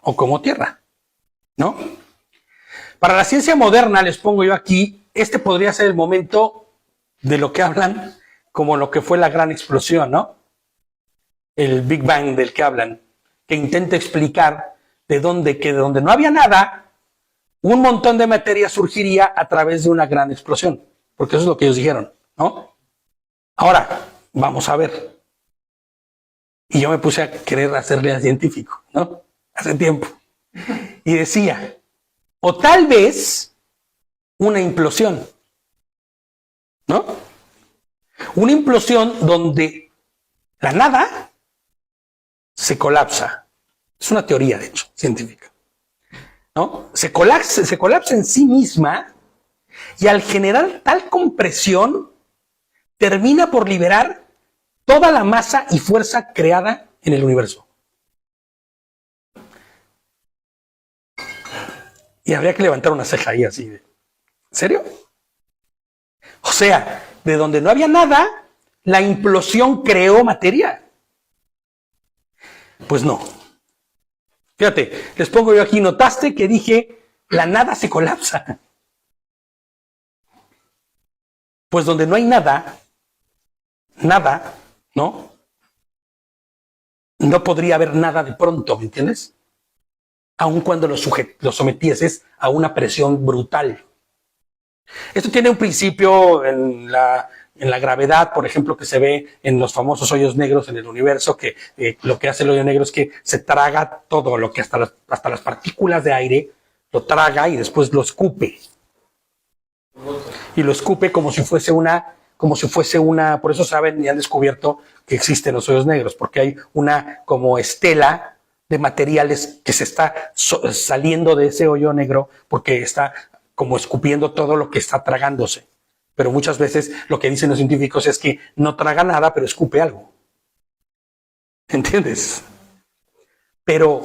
o como tierra, ¿no? Para la ciencia moderna, les pongo yo aquí, este podría ser el momento de lo que hablan como lo que fue la gran explosión, ¿no? El Big Bang del que hablan, que intenta explicar que de donde no había nada, un montón de materia surgiría a través de una gran explosión, porque eso es lo que ellos dijeron, ¿no? Ahora, vamos a ver. Y yo me puse a querer hacerle al científico, ¿no? Hace tiempo. Y decía, o tal vez una implosión, ¿no? Una implosión donde la nada se colapsa. Es una teoría, de hecho, científica, ¿no? Se colapsa en sí misma y al generar tal compresión termina por liberar toda la masa y fuerza creada en el universo. Y habría que levantar una ceja ahí así de, ¿en serio? O sea, de donde no había nada, la implosión creó materia. Pues no. Fíjate, les pongo yo aquí, ¿notaste que dije la nada se colapsa? Pues donde no hay nada, ¿no? No podría haber nada de pronto, ¿me entiendes? Aun cuando lo sometieses a una presión brutal. Esto tiene un principio en la gravedad, por ejemplo, que se ve en los famosos hoyos negros en el universo, que lo que hace el hoyo negro es que se traga todo, lo que hasta las partículas de aire, lo traga y después lo escupe. Y lo escupe como si fuese una, por eso saben y han descubierto que existen los hoyos negros, porque hay una como estela de materiales que se está saliendo de ese hoyo negro, porque está como escupiendo todo lo que está tragándose. Pero muchas veces lo que dicen los científicos es que no traga nada, pero escupe algo. ¿Entiendes? Pero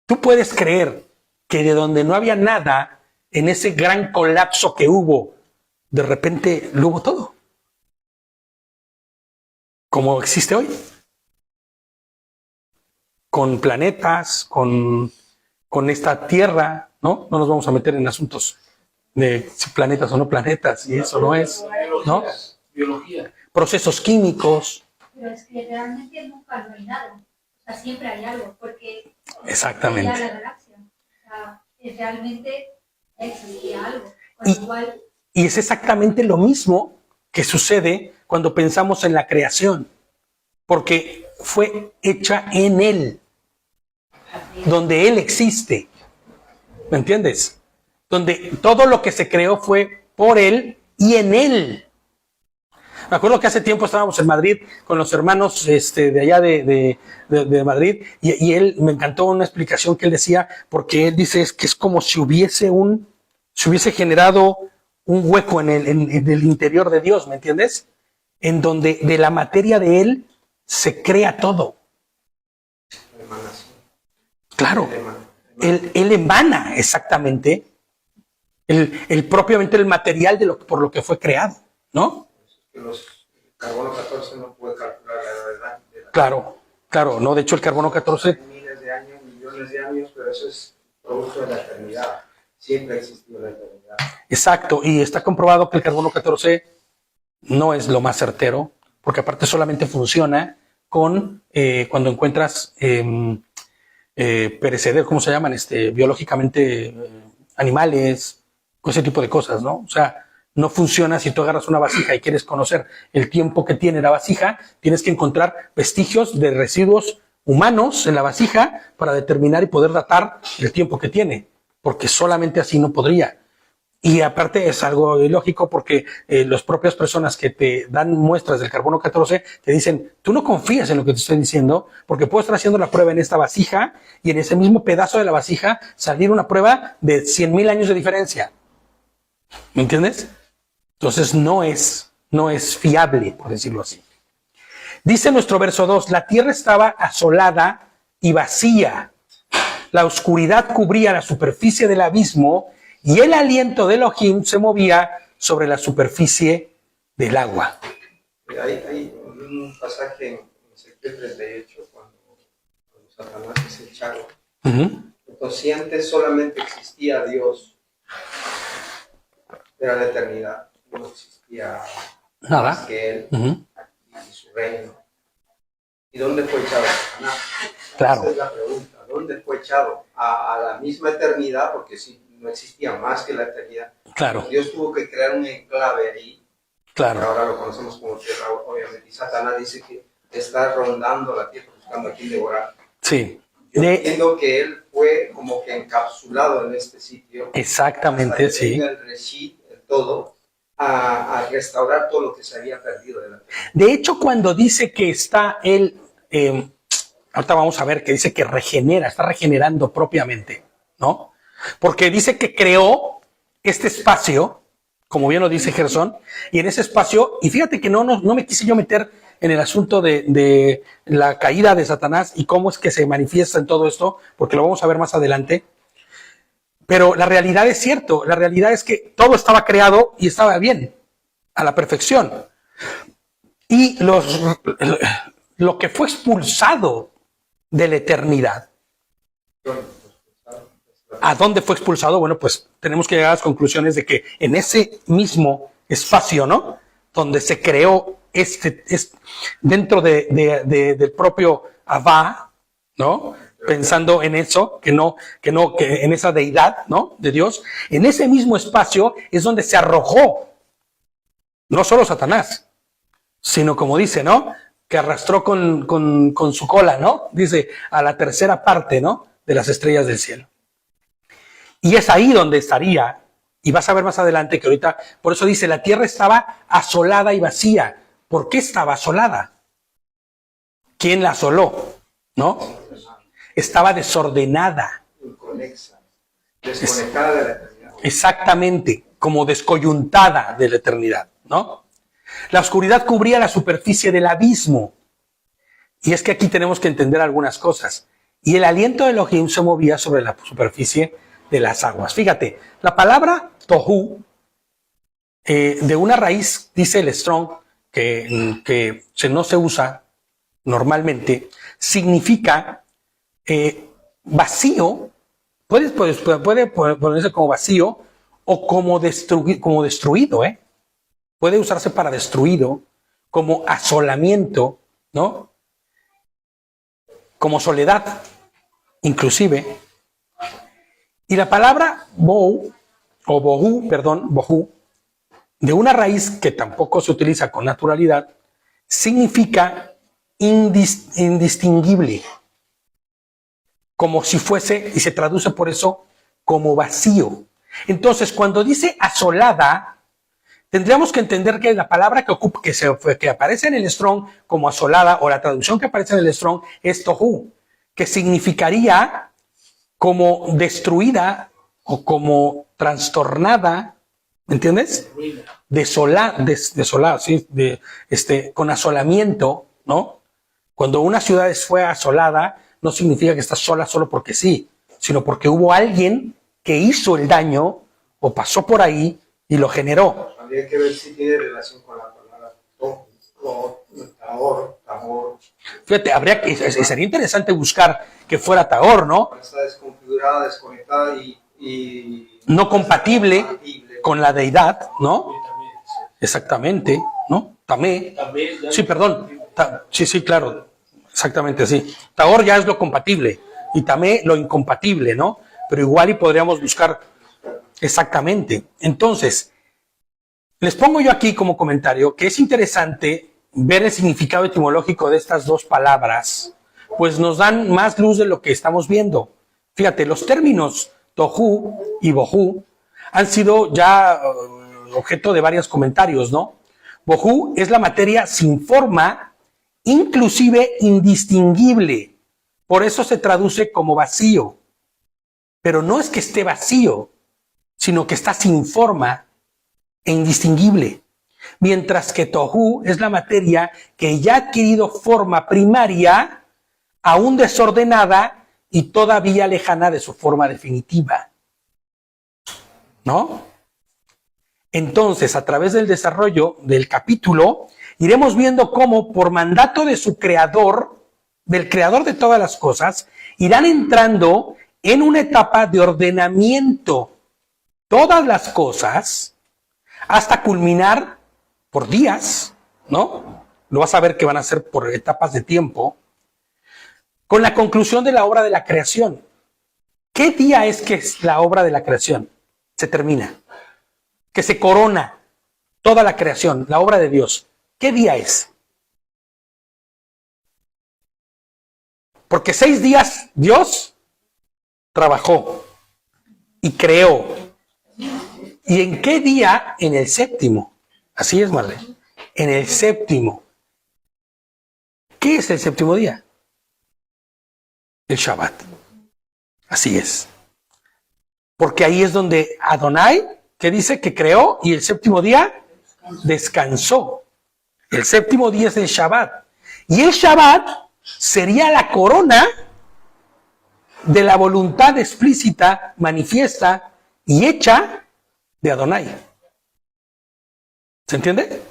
tú puedes creer que de donde no había nada, en ese gran colapso que hubo, de repente lo hubo todo. Como existe hoy. Con planetas, con esta Tierra, ¿no? No nos vamos a meter en asuntos de si planetas o no planetas, y eso no es, ¿no? Biología. Procesos químicos. Pero es que realmente nunca no hay nada. O sea, siempre hay algo, porque Exactamente. ya la galaxia. O sea, realmente existía algo. Con igual. Y es exactamente lo mismo que sucede cuando pensamos en la creación, porque fue hecha en Él, donde Él existe. ¿Me entiendes? Donde todo lo que se creó fue por Él y en Él. Me acuerdo que hace tiempo estábamos en Madrid con los hermanos de allá de Madrid y él me encantó una explicación que él decía, porque él dice es que es como si hubiese generado un hueco en el interior de Dios, ¿me entiendes? En donde de la materia de Él se crea todo. Claro, Él emana exactamente el propiamente el material por lo que fue creado, ¿no? El carbono 14 no puede calcular la gravedad. Claro, no, de hecho el carbono 14... Miles de años, millones de años, pero eso es producto de la eternidad. Siempre ha existido la eternidad. Exacto, y está comprobado que el carbono 14 no es lo más certero, porque aparte solamente funciona con cuando encuentras perecederos, ¿cómo se llaman? Biológicamente animales, con ese tipo de cosas, ¿no? O sea, No funciona si tú agarras una vasija y quieres conocer el tiempo que tiene la vasija, tienes que encontrar vestigios de residuos humanos en la vasija para determinar y poder datar el tiempo que tiene, porque solamente así no podría. Y aparte es algo ilógico porque las propias personas que te dan muestras del carbono 14 te dicen, tú no confías en lo que te estoy diciendo porque puedo estar haciendo la prueba en esta vasija y en ese mismo pedazo de la vasija salir una prueba de 100,000 años de diferencia. ¿Me entiendes? Entonces no es fiable, por decirlo así. Dice nuestro verso 2, la tierra estaba asolada y vacía. La oscuridad cubría la superficie del abismo y el aliento de Elohim se movía sobre la superficie del agua. Hay un pasaje en Ezequiel 38 cuando Satanás es echado. Entonces, antes solamente existía Dios, era la eternidad, no existía Nada. más que Él y su reino. ¿Y dónde fue echado Satanás? Claro. Esa es la pregunta. ¿Dónde fue echado? A la misma eternidad, porque sí, no existía más que la eternidad. Claro. Dios tuvo que crear un enclave ahí. Claro. Ahora lo conocemos como tierra, obviamente. Y Satanás dice que está rondando la tierra, buscando a quien devorar. Sí. Yo entiendo que él fue como que encapsulado en este sitio. Exactamente, hasta que sí. tenga el reshit, el todo, a restaurar todo lo que se había perdido de la tierra. De hecho, cuando dice que está él, ahorita vamos a ver que dice que regenera, está regenerando propiamente, ¿no? Porque dice que creó este espacio, como bien lo dice Gersón, y en ese espacio, y fíjate que no me quise yo meter en el asunto de la caída de Satanás y cómo es que se manifiesta en todo esto, porque lo vamos a ver más adelante. Pero la realidad es cierto, la realidad es que todo estaba creado y estaba bien, a la perfección. Y lo que fue expulsado de la eternidad, ¿a dónde fue expulsado? Bueno, pues tenemos que llegar a las conclusiones de que en ese mismo espacio, ¿no? Donde se creó dentro del propio Abba, ¿no? Pensando en eso, que en esa deidad, ¿no? De Dios. En ese mismo espacio es donde se arrojó, no solo Satanás, sino como dice, ¿no? Que arrastró con su cola, ¿no? Dice, a la tercera parte, ¿no? De las estrellas del cielo. Y es ahí donde estaría, y vas a ver más adelante que ahorita, por eso dice, la tierra estaba asolada y vacía. ¿Por qué estaba asolada? ¿Quién la asoló? ¿No? Estaba desordenada. Inconexa, desconectada de la eternidad. Exactamente, como descoyuntada de la eternidad, ¿no? La oscuridad cubría la superficie del abismo. Y es que aquí tenemos que entender algunas cosas. Y el aliento de Elohim se movía sobre la superficie de las aguas. Fíjate, la palabra tohu, de una raíz, dice el Strong, que no se usa normalmente, significa vacío, puede ponerse como vacío o como destruido, ¿eh? Puede usarse para destruido, como asolamiento, ¿no? Como soledad, inclusive. Y la palabra bohu, de una raíz que tampoco se utiliza con naturalidad, significa indistinguible, como si fuese, y se traduce por eso como vacío. Entonces, cuando dice asolada, tendríamos que entender que la palabra que aparece en el Strong como asolada, o la traducción que aparece en el Strong, es tohu, que significaría como destruida o como trastornada, ¿me entiendes? Desolada, sí, con asolamiento, ¿no? Cuando una ciudad fue asolada, no significa que está sola solo porque sí, sino porque hubo alguien que hizo el daño o pasó por ahí y lo generó. Habría que ver si tiene relación con la palabra Tahor. Fíjate, sería interesante buscar que fuera Tahor, ¿no? Está desconfigurada, desconectada y no compatible con la deidad, ¿no? Exactamente, ¿no? Tamé. Sí, perdón. Sí, claro. Exactamente, sí. Tahor ya es lo compatible y Tamé lo incompatible, ¿no? Pero igual y podríamos buscar exactamente. Entonces, Les pongo yo aquí como comentario que es interesante ver el significado etimológico de estas dos palabras, pues nos dan más luz de lo que estamos viendo. Fíjate, los términos tohu y bohu han sido ya objeto de varios comentarios, ¿no? Bohu es la materia sin forma, inclusive indistinguible. Por eso se traduce como vacío. Pero no es que esté vacío, sino que está sin forma e indistinguible. Mientras que tohu es la materia que ya ha adquirido forma primaria, aún desordenada y todavía lejana de su forma definitiva. ¿No? Entonces, a través del desarrollo del capítulo, iremos viendo cómo, por mandato de su creador, del creador de todas las cosas, irán entrando en una etapa de ordenamiento todas las cosas hasta culminar por días, ¿no? Lo vas a ver que van a ser por etapas de tiempo, con la conclusión de la obra de la creación. ¿Qué día es que es la obra de la creación? Se termina. Que se corona toda la creación, la obra de Dios. ¿Qué día es? Porque 6 días Dios trabajó y creó. ¿Y en qué día? En el séptimo. Así es, Marlene. En el séptimo. ¿Qué es el séptimo día? El Shabbat. Así es. Porque ahí es donde Adonai, que dice que creó, y el séptimo día descansó. El séptimo día es el Shabbat. Y el Shabbat sería la corona de la voluntad explícita, manifiesta y hecha de Adonai. ¿Se entiende?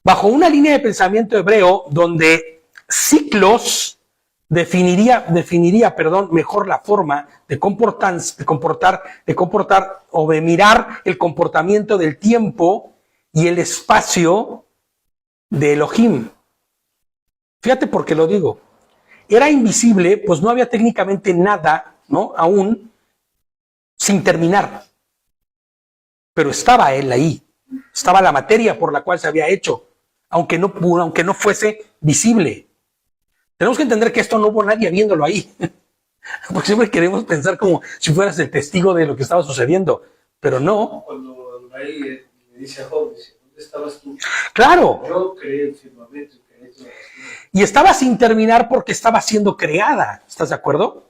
Bajo una línea de pensamiento hebreo donde ciclos definiría mejor la forma de comportar o de mirar el comportamiento del tiempo y el espacio de Elohim. Fíjate por qué lo digo. Era invisible, pues no había técnicamente nada, ¿no? Aún sin terminar. Pero estaba él ahí. Estaba la materia por la cual se había hecho, aunque no fuese visible. Tenemos que entender que esto no hubo nadie viéndolo ahí. Porque siempre queremos pensar como si fueras el testigo de lo que estaba sucediendo. Pero no. Cuando Adonai le dice a Job, dice, ¿dónde estabas tú? Claro. Yo creé el firmamento y creé todas las cosas. Y estaba sin terminar porque estaba siendo creada. ¿Estás de acuerdo?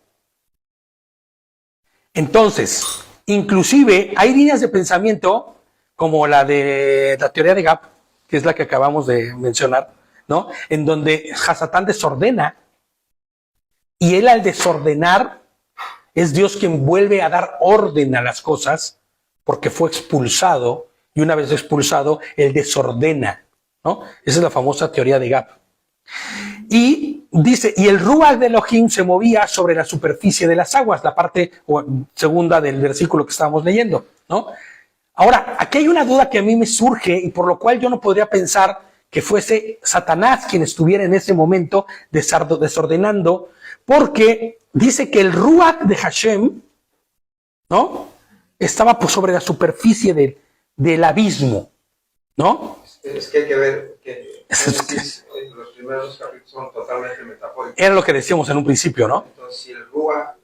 Entonces, inclusive hay líneas de pensamiento como la de la teoría de Gap, que es la que acabamos de mencionar, ¿no? En donde Hasatán desordena, y él al desordenar es Dios quien vuelve a dar orden a las cosas, porque fue expulsado, y una vez expulsado, él desordena, ¿no? Esa es la famosa teoría de Gap. Y dice, y el Ruach de Elohim se movía sobre la superficie de las aguas, la parte segunda del versículo que estábamos leyendo, ¿no? Ahora, aquí hay una duda que a mí me surge y por lo cual yo no podría pensar que fuese Satanás quien estuviera en ese momento desordenando, porque dice que el Ruach de Hashem, ¿no? Estaba pues sobre la superficie del abismo, ¿no? Es que hay que ver que los primeros capítulos son totalmente metafóricos. Era lo que decíamos en un principio, ¿no? Entonces, si el Ruach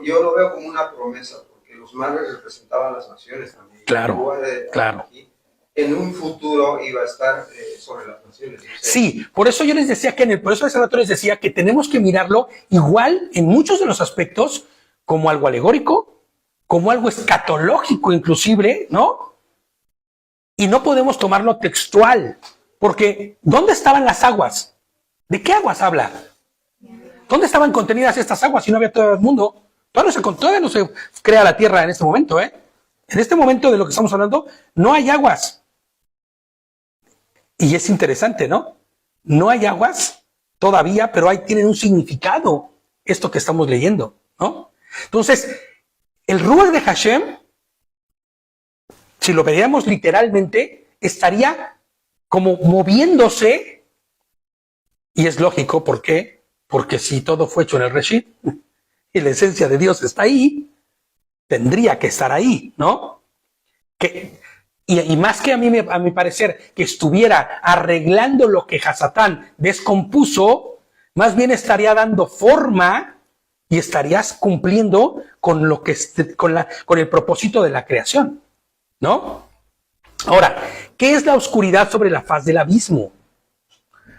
yo lo veo como una promesa, porque los mares representaban las naciones también. Claro, claro. Aquí, en un futuro iba a estar sobre las naciones. Sí, por eso yo les decía por eso hace rato les decía que tenemos que mirarlo igual en muchos de los aspectos como algo alegórico, como algo escatológico inclusive, ¿no? Y no podemos tomarlo textual, porque ¿dónde estaban las aguas? ¿De qué aguas habla? ¿Dónde estaban contenidas estas aguas si no había todo el mundo? Todavía no se crea la tierra en este momento, ¿eh? En este momento de lo que estamos hablando, no hay aguas. Y es interesante, ¿no? No hay aguas todavía, pero ahí tienen un significado esto que estamos leyendo, ¿no? Entonces, el Ruach de Hashem, si lo veíamos literalmente, estaría como moviéndose, y es lógico, ¿por qué? Porque si todo fue hecho en el Reshit, y la esencia de Dios está ahí, tendría que estar ahí, ¿no? Que y más que a mi parecer, que estuviera arreglando lo que Hasatán descompuso, más bien estaría dando forma y estarías cumpliendo con lo que con el propósito de la creación, ¿no? Ahora, ¿qué es la oscuridad sobre la faz del abismo?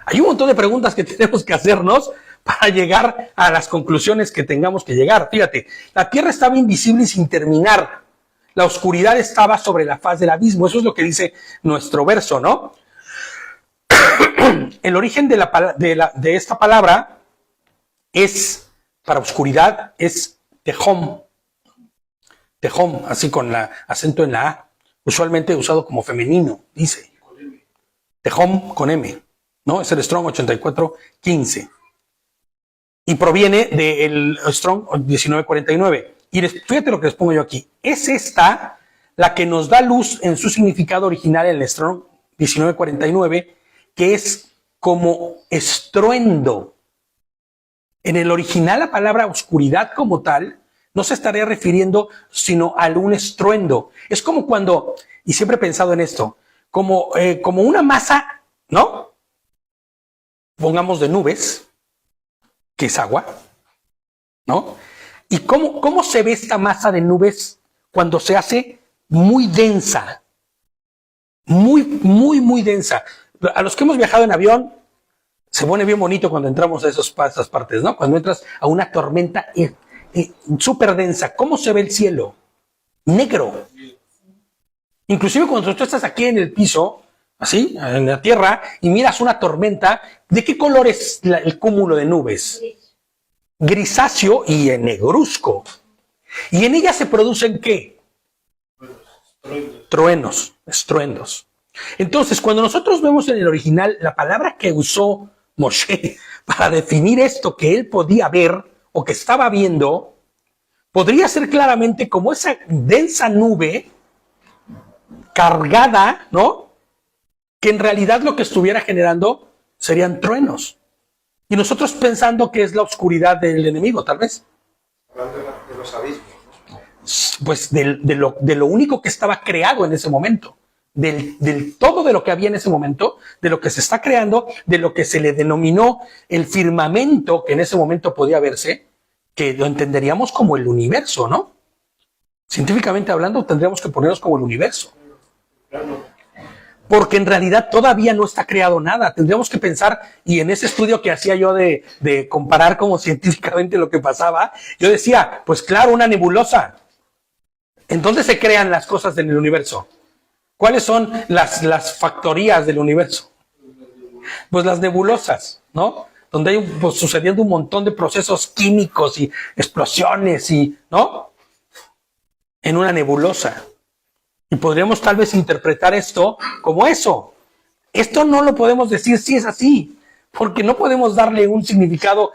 Hay un montón de preguntas que tenemos que hacernos para llegar a las conclusiones que tengamos que llegar. Fíjate, la tierra estaba invisible y sin terminar. La oscuridad estaba sobre la faz del abismo. Eso es lo que dice nuestro verso, ¿no? El origen de esta palabra es, para oscuridad, es tehom. Tehom, así con acento en la A. Usualmente usado como femenino, dice. Tehom con M, ¿no? Es el Strong 8415. Y proviene del Strong 1949. Y fíjate lo que les pongo yo aquí. Es esta la que nos da luz en su significado original en el Strong 1949, que es como estruendo. En el original la palabra oscuridad como tal no se estaría refiriendo sino a un estruendo. Es como cuando, y siempre he pensado en esto, como una masa, ¿no? Pongamos de nubes, que es agua, ¿no? ¿Y cómo se ve esta masa de nubes cuando se hace muy densa? Muy, muy, muy densa. A los que hemos viajado en avión, se pone bien bonito cuando entramos a esas partes, ¿no? Cuando entras a una tormenta súper densa. ¿Cómo se ve el cielo? Negro. Inclusive cuando tú estás aquí en el piso, así, en la tierra, y miras una tormenta, ¿de qué color es el cúmulo de nubes? Grisáceo y negruzco. Y en ella se producen ¿qué? Truenos, estruendos. Entonces, cuando nosotros vemos en el original la palabra que usó Moshe para definir esto que él podía ver o que estaba viendo, podría ser claramente como esa densa nube cargada, ¿no? Que en realidad lo que estuviera generando serían truenos. Y nosotros pensando que es la oscuridad del enemigo, tal vez. Hablando de los abismos, ¿no? Pues de lo único que estaba creado en ese momento. Del todo de lo que había en ese momento, de lo que se está creando, de lo que se le denominó el firmamento, que en ese momento podía verse, que lo entenderíamos como el universo, ¿no? Científicamente hablando, tendríamos que ponernos como el universo. Porque en realidad todavía no está creado nada. Tendríamos que pensar, y en ese estudio que hacía yo de comparar como científicamente lo que pasaba, yo decía, pues claro, una nebulosa. ¿En dónde se crean las cosas en el universo? ¿Cuáles son las factorías del universo? Pues las nebulosas, ¿no? Donde hay pues, sucediendo un montón de procesos químicos y explosiones, ¿no? En una nebulosa. Y podríamos tal vez interpretar esto como eso. Esto no lo podemos decir si es así, porque no podemos darle un significado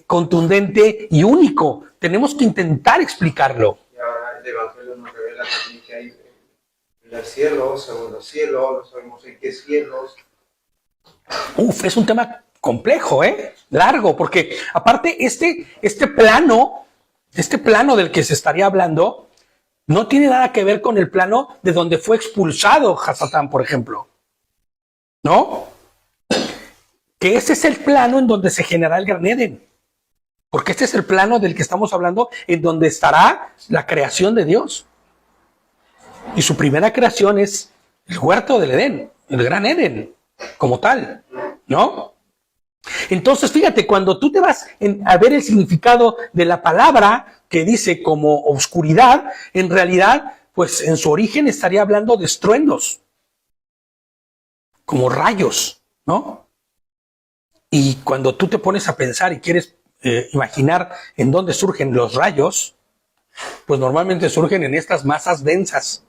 contundente y único. Tenemos que intentar explicarlo. Y ahora el Evangelio nos revela también que hay el cielo, segundo cielo, no sabemos en qué cielos. Es un tema complejo, largo, porque aparte este plano del que se estaría hablando, no tiene nada que ver con el plano de donde fue expulsado Hasatán, por ejemplo. ¿No? Que ese es el plano en donde se generará el Gran Eden. Porque este es el plano del que estamos hablando, en donde estará la creación de Dios. Y su primera creación es el huerto del Edén, el Gran Eden, como tal. ¿No? Entonces, fíjate, cuando tú te vas a ver el significado de la palabra que dice como oscuridad, en realidad, pues en su origen estaría hablando de estruendos, como rayos, ¿no? Y cuando tú te pones a pensar y quieres imaginar en dónde surgen los rayos, pues normalmente surgen en estas masas densas.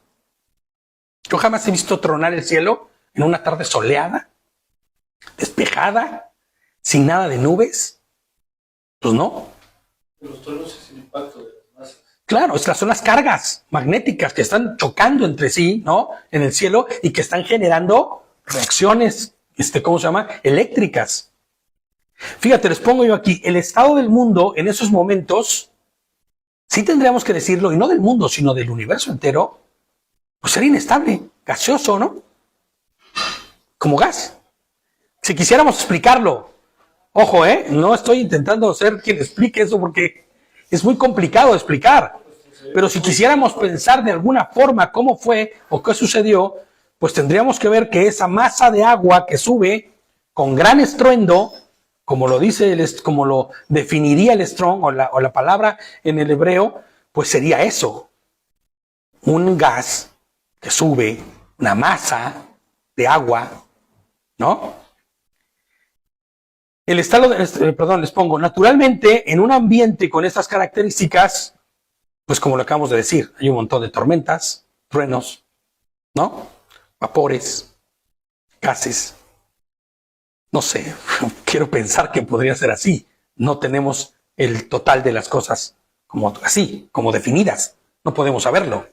Yo jamás he visto tronar el cielo en una tarde soleada, despejada, sin nada de nubes. Pues no. Los truenos es el impacto de las masas. Claro, son las cargas magnéticas que están chocando entre sí, ¿no? En el cielo y que están generando reacciones, ¿cómo se llama? Eléctricas. Fíjate, les pongo yo aquí, el estado del mundo en esos momentos, sí tendríamos que decirlo, y no del mundo, sino del universo entero, pues era inestable, gaseoso, ¿no? Como gas. Si quisiéramos explicarlo, ojo, no estoy intentando ser quien explique eso porque es muy complicado de explicar. Pero si quisiéramos pensar de alguna forma cómo fue o qué sucedió, pues tendríamos que ver que esa masa de agua que sube con gran estruendo, como lo dice, como lo definiría el Strong o la palabra en el hebreo, pues sería eso. Un gas que sube, una masa de agua, ¿no? Les pongo, naturalmente, en un ambiente con estas características, pues como lo acabamos de decir, hay un montón de tormentas, truenos, ¿no? Vapores, gases. No sé, quiero pensar que podría ser así. No tenemos el total de las cosas como así, como definidas. No podemos saberlo.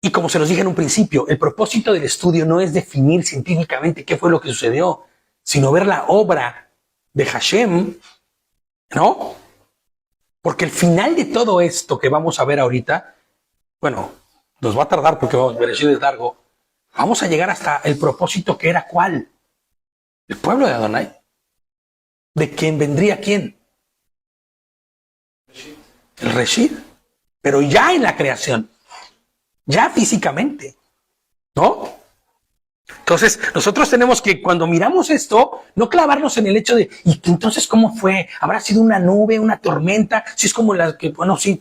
Y como se los dije en un principio, el propósito del estudio no es definir científicamente qué fue lo que sucedió, sino ver la obra de Hashem, ¿no? Porque el final de todo esto que vamos a ver ahorita, bueno, nos va a tardar porque vamos a ver el largo, vamos a llegar hasta el propósito que era ¿cuál? El pueblo de Adonai. ¿De quién vendría quién? El Reshid. Pero ya en la creación. Ya físicamente. ¿No? Entonces, nosotros tenemos que, cuando miramos esto, no clavarnos en el hecho de, ¿y entonces cómo fue? ¿Habrá sido una nube, una tormenta? Si es como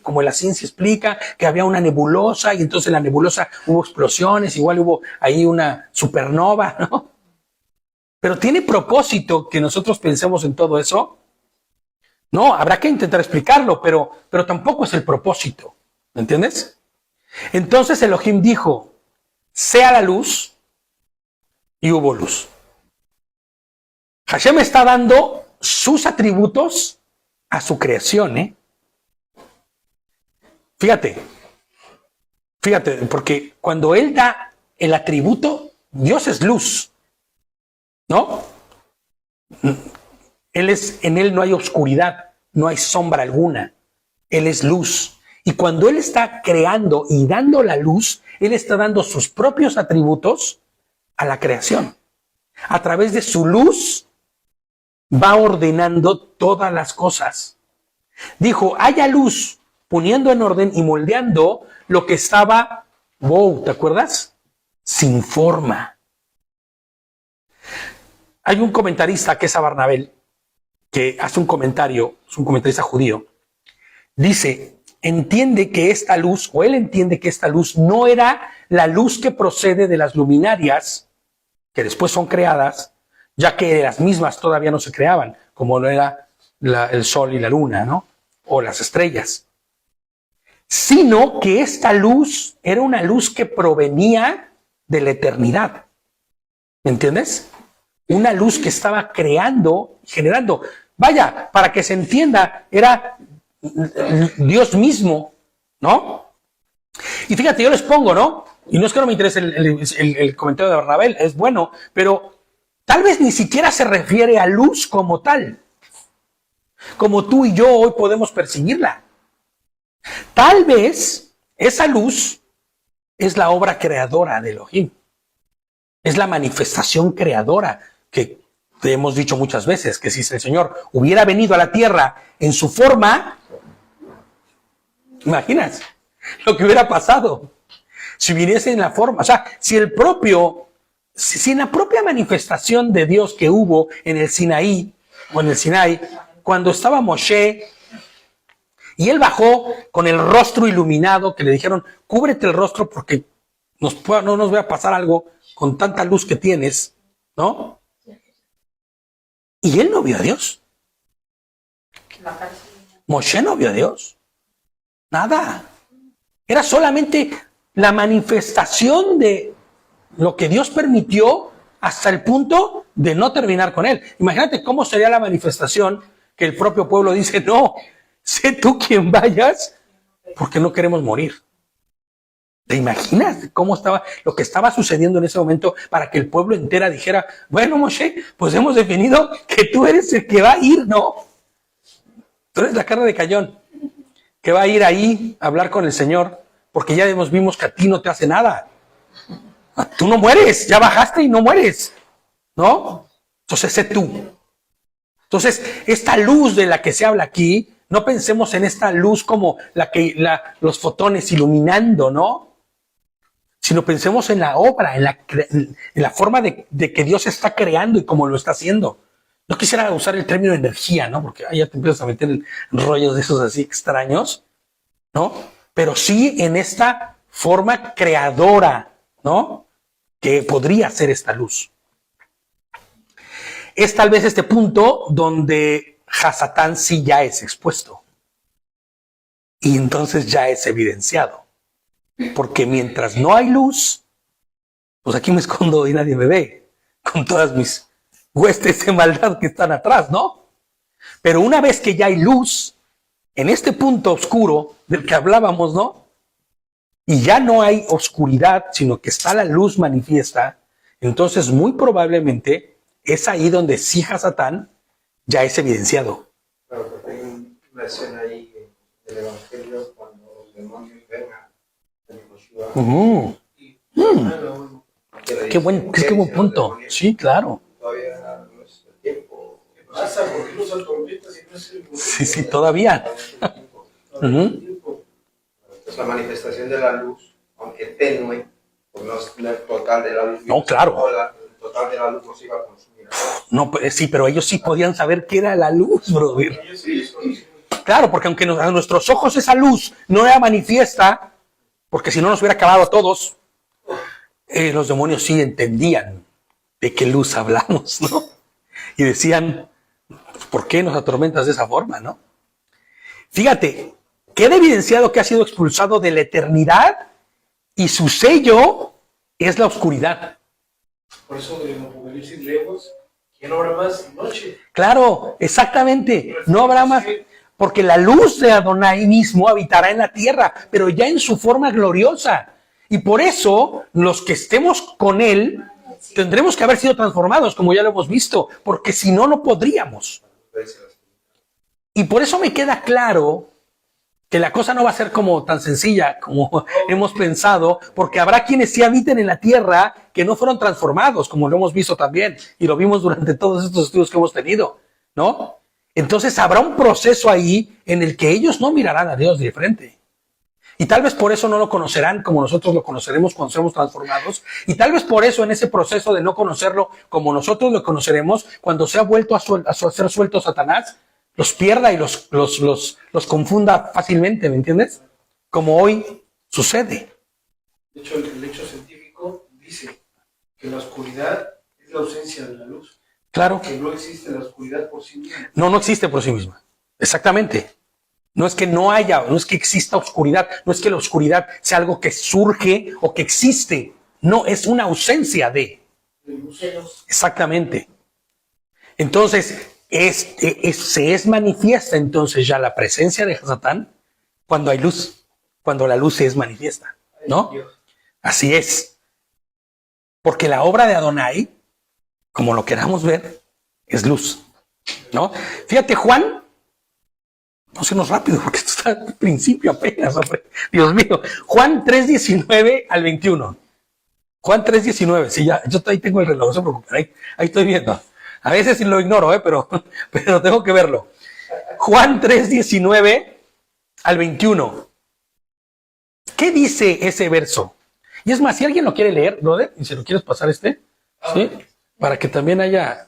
como la ciencia explica, que había una nebulosa, y entonces en la nebulosa hubo explosiones, igual hubo ahí una supernova, ¿no? Pero ¿tiene propósito que nosotros pensemos en todo eso? No, habrá que intentar explicarlo, pero tampoco es el propósito. ¿Me entiendes? Entonces Elohim dijo, sea la luz, y hubo luz. Hashem está dando sus atributos a su creación, Fíjate, porque cuando Él da el atributo, Dios es luz, ¿no? En Él no hay oscuridad, no hay sombra alguna. Él es luz. Y cuando Él está creando y dando la luz, Él está dando sus propios atributos a la creación. A través de su luz va ordenando todas las cosas. Dijo, haya luz, poniendo en orden y moldeando lo que estaba, ¿te acuerdas? Sin forma. Hay un comentarista que es Abarnabel, que hace un comentario, es un comentarista judío, dice, él entiende que esta luz no era la luz que procede de las luminarias, que después son creadas, ya que las mismas todavía no se creaban, como lo era el sol y la luna, ¿no? O las estrellas. Sino que esta luz era una luz que provenía de la eternidad. ¿Me entiendes? Una luz que estaba creando, generando. Vaya, para que se entienda, era Dios mismo, ¿no? Y fíjate, yo les pongo, ¿no? Y no es que no me interese el comentario de Barnabel, es bueno, pero tal vez ni siquiera se refiere a luz como tal, como tú y yo hoy podemos percibirla. Tal vez esa luz es la obra creadora de Elohim, es la manifestación creadora que te hemos dicho muchas veces, que si el Señor hubiera venido a la tierra en su forma, ¿imaginas lo que hubiera pasado? Si viniese en la forma, o sea, si en la propia manifestación de Dios que hubo en el Sinaí, cuando estaba Moshe, y él bajó con el rostro iluminado, que le dijeron, cúbrete el rostro porque no nos va a pasar algo con tanta luz que tienes, ¿no? Y él no vio a Dios. Moshe no vio a Dios. Nada. Era solamente la manifestación de lo que Dios permitió hasta el punto de no terminar con él. Imagínate cómo sería la manifestación que el propio pueblo dice, no, sé tú quien vayas, porque no queremos morir. ¿Te imaginas cómo estaba, lo que estaba sucediendo en ese momento para que el pueblo entera dijera, bueno, Moshe, pues hemos definido que tú eres el que va a ir, ¿no? Tú eres la carne de cañón, que va a ir ahí a hablar con el Señor, porque ya vimos que a ti no te hace nada. Tú no mueres, ya bajaste y no mueres, ¿no? Entonces sé tú. Entonces, esta luz de la que se habla aquí, no pensemos en esta luz como los fotones iluminando, ¿no? Sino pensemos en la obra, en la forma de que Dios está creando y cómo lo está haciendo. No quisiera usar el término energía, ¿no? Porque ahí ya te empiezas a meter en rollos de esos así extraños, ¿no? Pero sí en esta forma creadora, ¿no? Que podría ser esta luz. Es tal vez este punto donde Hasatán sí ya es expuesto. Y entonces ya es evidenciado. Porque mientras no hay luz, pues aquí me escondo y nadie me ve. Con todas mis huestes de maldad que están atrás, ¿no? Pero una vez que ya hay luz, en este punto oscuro del que hablábamos, ¿no? Y ya no hay oscuridad, sino que está la luz manifiesta, entonces muy probablemente es ahí donde sí Hasatán ya es evidenciado. Claro, porque hay una escena ahí del Evangelio cuando los demonios ven a Yoshua. Qué buen punto. Sí, claro. Todavía no es el tiempo. ¿Qué pasa? ¿Por qué los atormentas si no es el momento? Sí, todavía. Es la manifestación de la luz, aunque tenue, pues no es el total de la luz. No, claro. El total de la luz nos iba a consumir. No, pues, sí, pero ellos sí podían saber qué era la luz, brother. Claro, porque aunque a nuestros ojos esa luz no era manifiesta, porque si no nos hubiera acabado a todos, los demonios sí entendían de qué luz hablamos, ¿no? Y decían, ¿por qué nos atormentas de esa forma, no? Fíjate, queda evidenciado que ha sido expulsado de la eternidad y su sello es la oscuridad. Por eso en Apocalipsis leemos, ¿quién habrá más noche? Claro, exactamente, no habrá más, porque la luz de Adonai mismo habitará en la tierra, pero ya en su forma gloriosa. Y por eso, los que estemos con él, tendremos que haber sido transformados, como ya lo hemos visto, porque si no, no podríamos. Y por eso me queda claro que la cosa no va a ser como tan sencilla como hemos pensado, porque habrá quienes sí habiten en la tierra que no fueron transformados, como lo hemos visto también, y lo vimos durante todos estos estudios que hemos tenido, ¿no? Entonces habrá un proceso ahí en el que ellos no mirarán a Dios de frente. Y tal vez por eso no lo conocerán como nosotros lo conoceremos cuando seamos transformados. Y tal vez por eso en ese proceso de no conocerlo como nosotros lo conoceremos, cuando sea vuelto a ser suelto Satanás, los pierda y los confunda fácilmente, ¿me entiendes? Como hoy sucede. De hecho, el hecho científico dice que la oscuridad es la ausencia de la luz. Claro. Que no existe la oscuridad por sí misma. No existe por sí misma. Exactamente. No es que no haya, no es que exista oscuridad, no es que la oscuridad sea algo que surge o que existe. No, es una ausencia de. Exactamente. Entonces, se es manifiesta entonces ya la presencia de Hasatán cuando hay luz, cuando la luz se es manifiesta, ¿no? Así es. Porque la obra de Adonai, como lo queramos ver, es luz, ¿no? Fíjate, Juan, vamos a irnos rápido porque esto está al principio apenas, hombre. Dios mío. Juan 3:19 al 21. Juan 3:19, sí, ya, yo ahí tengo el reloj, no se preocupen, ahí estoy viendo. A veces lo ignoro, pero tengo que verlo. Juan 3:19 al 21. ¿Qué dice ese verso? Y es más, si alguien lo quiere leer, brother, y si lo quieres pasar ¿sí? Para que también haya,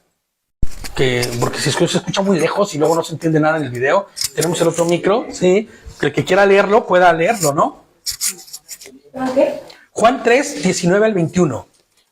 porque si se escucha muy lejos y luego no se entiende nada en el video, tenemos el otro micro, ¿sí? Que el que quiera leerlo pueda leerlo, ¿no? ¿Qué? Juan 3:19 al 21.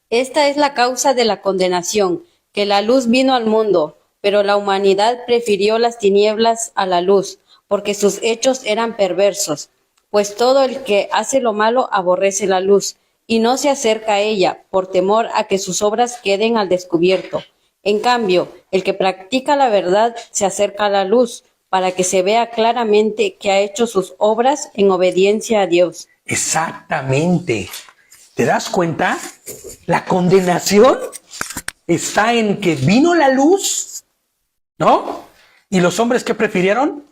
Esta es la causa de la condenación, que la luz vino al mundo, pero la humanidad prefirió las tinieblas a la luz, porque sus hechos eran perversos. Pues todo el que hace lo malo aborrece la luz, y no se acerca a ella, por temor a que sus obras queden al descubierto. En cambio, el que practica la verdad se acerca a la luz, para que se vea claramente que ha hecho sus obras en obediencia a Dios. Exactamente. ¿Te das cuenta? La condenación está en que vino la luz, ¿no? ¿Y los hombres qué prefirieron?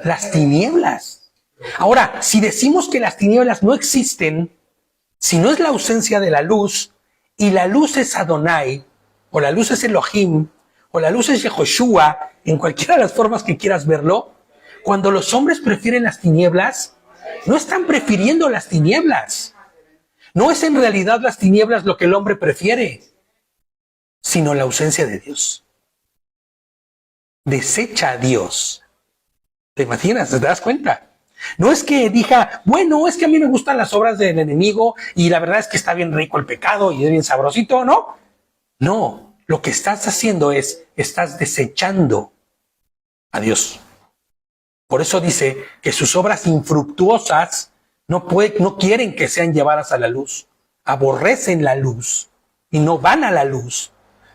Las tinieblas. Ahora, si decimos que las tinieblas no existen, Si no es la ausencia de la luz, y la luz es Adonai, o la luz es Elohim, o la luz es Yehoshua, en cualquiera de las formas que quieras verlo, cuando los hombres prefieren las tinieblas, no están prefiriendo las tinieblas. No es en realidad las tinieblas lo que el hombre prefiere, sino la ausencia de Dios. Desecha a Dios. ¿Te imaginas? ¿Te das cuenta? No es que diga, bueno, es que a mí me gustan las obras del enemigo y la verdad es que está bien rico el pecado y es bien sabrosito, ¿no? No, lo que estás haciendo es, estás desechando a Dios. Por eso dice que sus obras infructuosas no quieren que sean llevadas a la luz. Aborrecen la luz y no van a la luz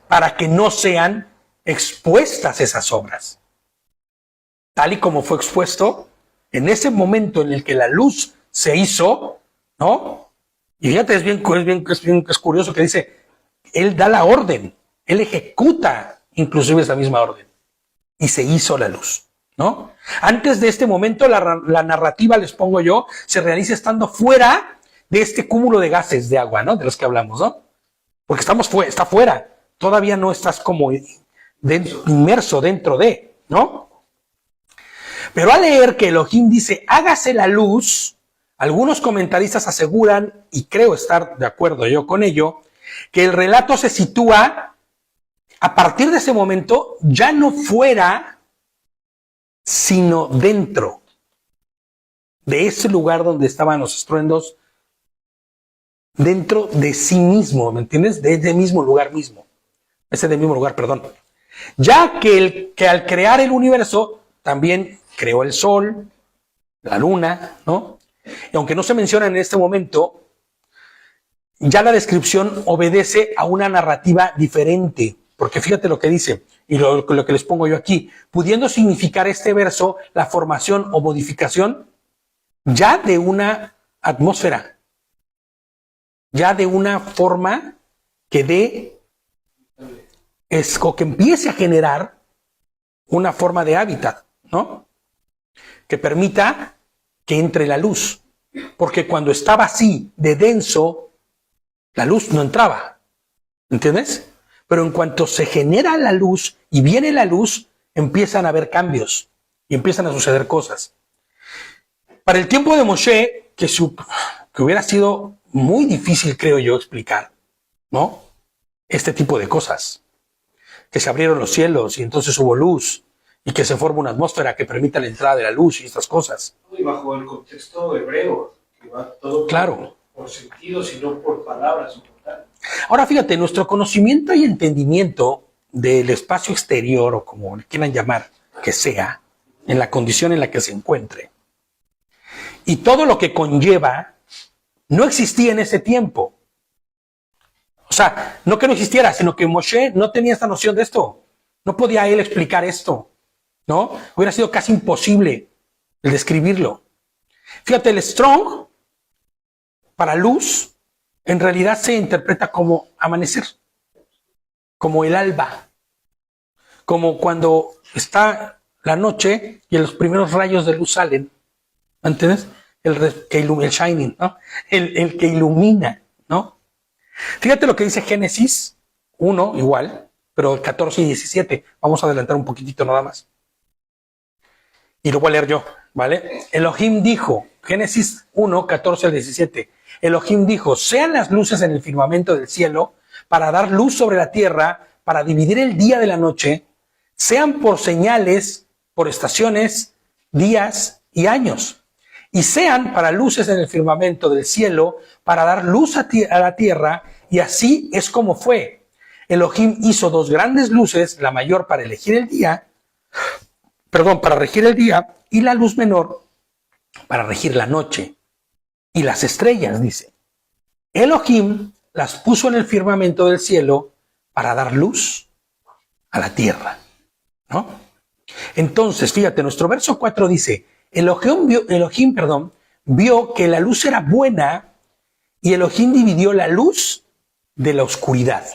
para que no sean expuestas esas obras. Tal y como fue expuesto en ese momento en el que la luz se hizo, ¿no? Y fíjate, es curioso que dice, Él da la orden, Él ejecuta inclusive esa misma orden. Y se hizo la luz, ¿no? Antes de este momento, la narrativa, les pongo yo, se realiza estando fuera de este cúmulo de gases de agua, ¿no? De los que hablamos, ¿no? Porque está fuera. Todavía no estás como inmerso dentro de, ¿no? Pero al leer que Elohim dice, hágase la luz, algunos comentaristas aseguran, y creo estar de acuerdo yo con ello, que el relato se sitúa a partir de ese momento ya no fuera, sino dentro de ese lugar donde estaban los estruendos, dentro de sí mismo, ¿me entiendes? De ese mismo lugar mismo. Ese del mismo lugar, perdón. Ya que al crear el universo también creó el sol, la luna, ¿no? Y aunque no se menciona en este momento, ya la descripción obedece a una narrativa diferente. Porque fíjate lo que dice, y lo que les pongo yo aquí, pudiendo significar este verso la formación o modificación ya de una atmósfera, ya de una forma que que empiece a generar una forma de hábitat, ¿no? Que permita que entre la luz, porque cuando estaba así de denso, la luz no entraba, ¿entiendes? Pero en cuanto se genera la luz y viene la luz, empiezan a haber cambios y empiezan a suceder cosas. Para el tiempo de Moshe, que hubiera sido muy difícil, creo yo, explicar, ¿no? Este tipo de cosas. Que se abrieron los cielos y entonces hubo luz y que se forma una atmósfera que permita la entrada de la luz y estas cosas. Y bajo el contexto hebreo, que va todo claro, por sentidos y no por palabras o por tal. Ahora fíjate, nuestro conocimiento y entendimiento del espacio exterior, o como le quieran llamar que sea, en la condición en la que se encuentre, y todo lo que conlleva, no existía en ese tiempo. O sea, no que no existiera, sino que Moshe no tenía esta noción de esto. No podía él explicar esto, ¿no? Hubiera sido casi imposible el describirlo. Fíjate, el Strong, para luz, en realidad se interpreta como amanecer, como el alba, como cuando está la noche y los primeros rayos de luz salen, ¿entiendes? El shining, ¿no? El que ilumina, ¿no? Fíjate lo que dice Génesis 1, igual, pero 14 y 17. Vamos a adelantar un poquitito nada más. Y lo voy a leer yo, ¿vale? Elohim dijo, Génesis 1, 14 al 17. Elohim dijo, sean las luces en el firmamento del cielo para dar luz sobre la tierra, para dividir el día de la noche, sean por señales, por estaciones, días y años. Y sean para luces en el firmamento del cielo, para dar luz a la tierra, y así es como fue. Elohim hizo dos grandes luces, la mayor para regir el día, y la luz menor para regir la noche. Y las estrellas, dice. Elohim las puso en el firmamento del cielo para dar luz a la tierra, ¿no? Entonces, fíjate, nuestro verso 4 dice, Elohim vio que la luz era buena y Elohim dividió la luz de la oscuridad.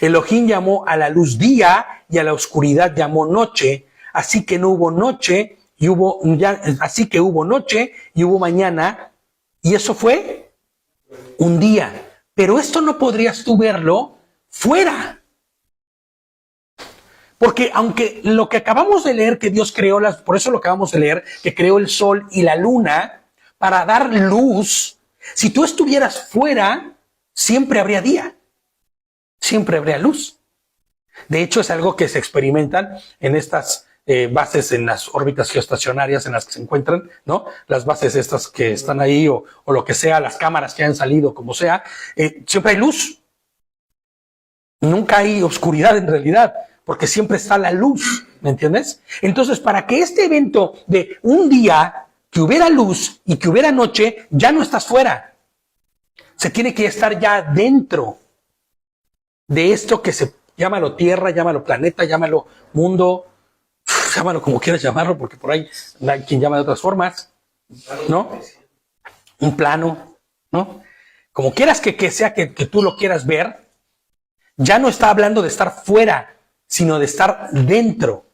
Elohim llamó a la luz día y a la oscuridad llamó noche, así que hubo noche y hubo mañana, y eso fue Un día. Pero esto no podrías tú verlo fuera. Porque aunque lo que acabamos de leer, que Dios creó por eso lo acabamos de leer, que creó el sol y la luna para dar luz, si tú estuvieras fuera, siempre habría día. Siempre habría luz. De hecho, es algo que se experimentan en estas bases, en las órbitas geoestacionarias en las que se encuentran, ¿no? Las bases estas que están ahí o lo que sea, las cámaras que han salido, como sea, siempre hay luz. Nunca hay oscuridad en realidad, porque siempre está la luz, ¿me entiendes? Entonces, para que este evento de un día que hubiera luz y que hubiera noche, ya no estás fuera. Se tiene que estar ya dentro de esto que llámalo tierra, llámalo planeta, llámalo mundo, llámalo como quieras llamarlo, porque por ahí hay quien llama de otras formas, ¿no? Un plano, ¿no? Como quieras que sea que tú lo quieras ver, ya no está hablando de estar fuera, sino de estar dentro.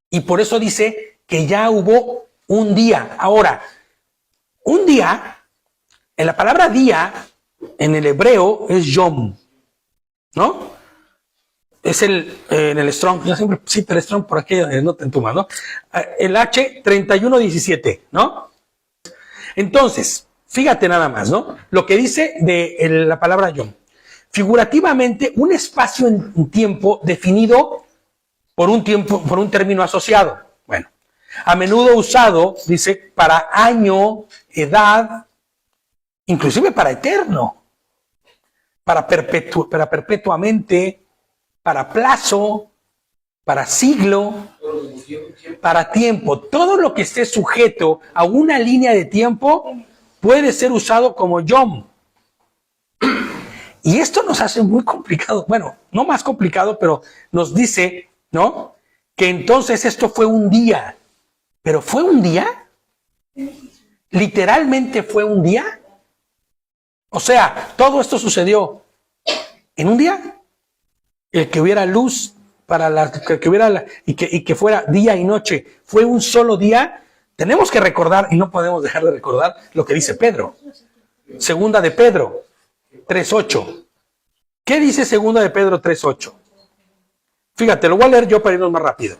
Y por eso dice que ya hubo un día. Ahora, un día, en la palabra día, en el hebreo es yom, ¿no? Es en el Strong, yo siempre cito el Strong por aquí, no te entumas, ¿no? El H3117, ¿no? Entonces, fíjate nada más, ¿no? Lo que dice de la palabra yom. Figurativamente, un espacio en tiempo definido por un término asociado. Bueno, a menudo usado, dice, para año, edad, inclusive para eterno, para perpetuamente, para plazo, para siglo, para tiempo. Todo lo que esté sujeto a una línea de tiempo puede ser usado como yom. Y esto nos hace muy complicado, bueno, no más complicado, pero nos dice, ¿no? Que entonces esto fue un día. ¿Pero fue un día? ¿Literalmente fue un día? O sea, todo esto sucedió en un día. El que hubiera luz que hubiera y que fuera día y noche, fue un solo día. Tenemos que recordar, y no podemos dejar de recordar, lo que dice Pedro. Segunda de Pedro 3:8. ¿Qué dice Segunda de Pedro 3:8? Fíjate, lo voy a leer yo para irnos más rápido.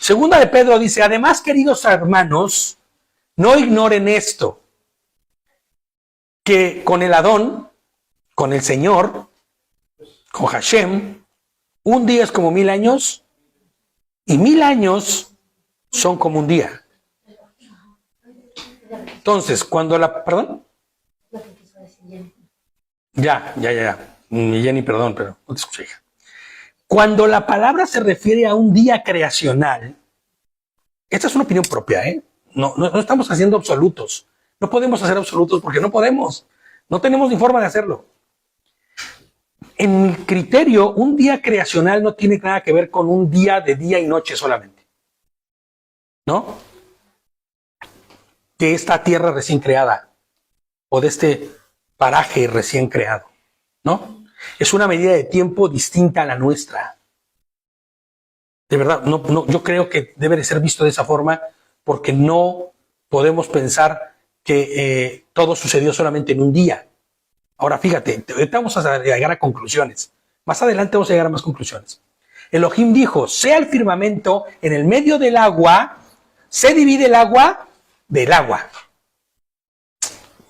Segunda de Pedro dice, además, queridos hermanos, no ignoren esto, que con el Adón, con el Señor, con Hashem, un día es como 1000 años y 1000 años son como un día. Entonces, cuando ¿perdón? Ya. Jenny, perdón, pero no te escuché. Cuando la palabra se refiere a un día creacional, esta es una opinión propia, ¿eh? No estamos haciendo absolutos. No podemos hacer absolutos porque no podemos. No tenemos ni forma de hacerlo. En mi criterio, un día creacional no tiene nada que ver con un día de día y noche solamente. ¿No? De esta tierra recién creada o de este paraje recién creado. ¿No? Es una medida de tiempo distinta a la nuestra. De verdad, yo creo que debe de ser visto de esa forma porque no podemos pensar que todo sucedió solamente en un día. Ahora fíjate, ahorita vamos a llegar a conclusiones. Más adelante vamos a llegar a más conclusiones. Elohim dijo, sea el firmamento en el medio del agua, se divide el agua del agua.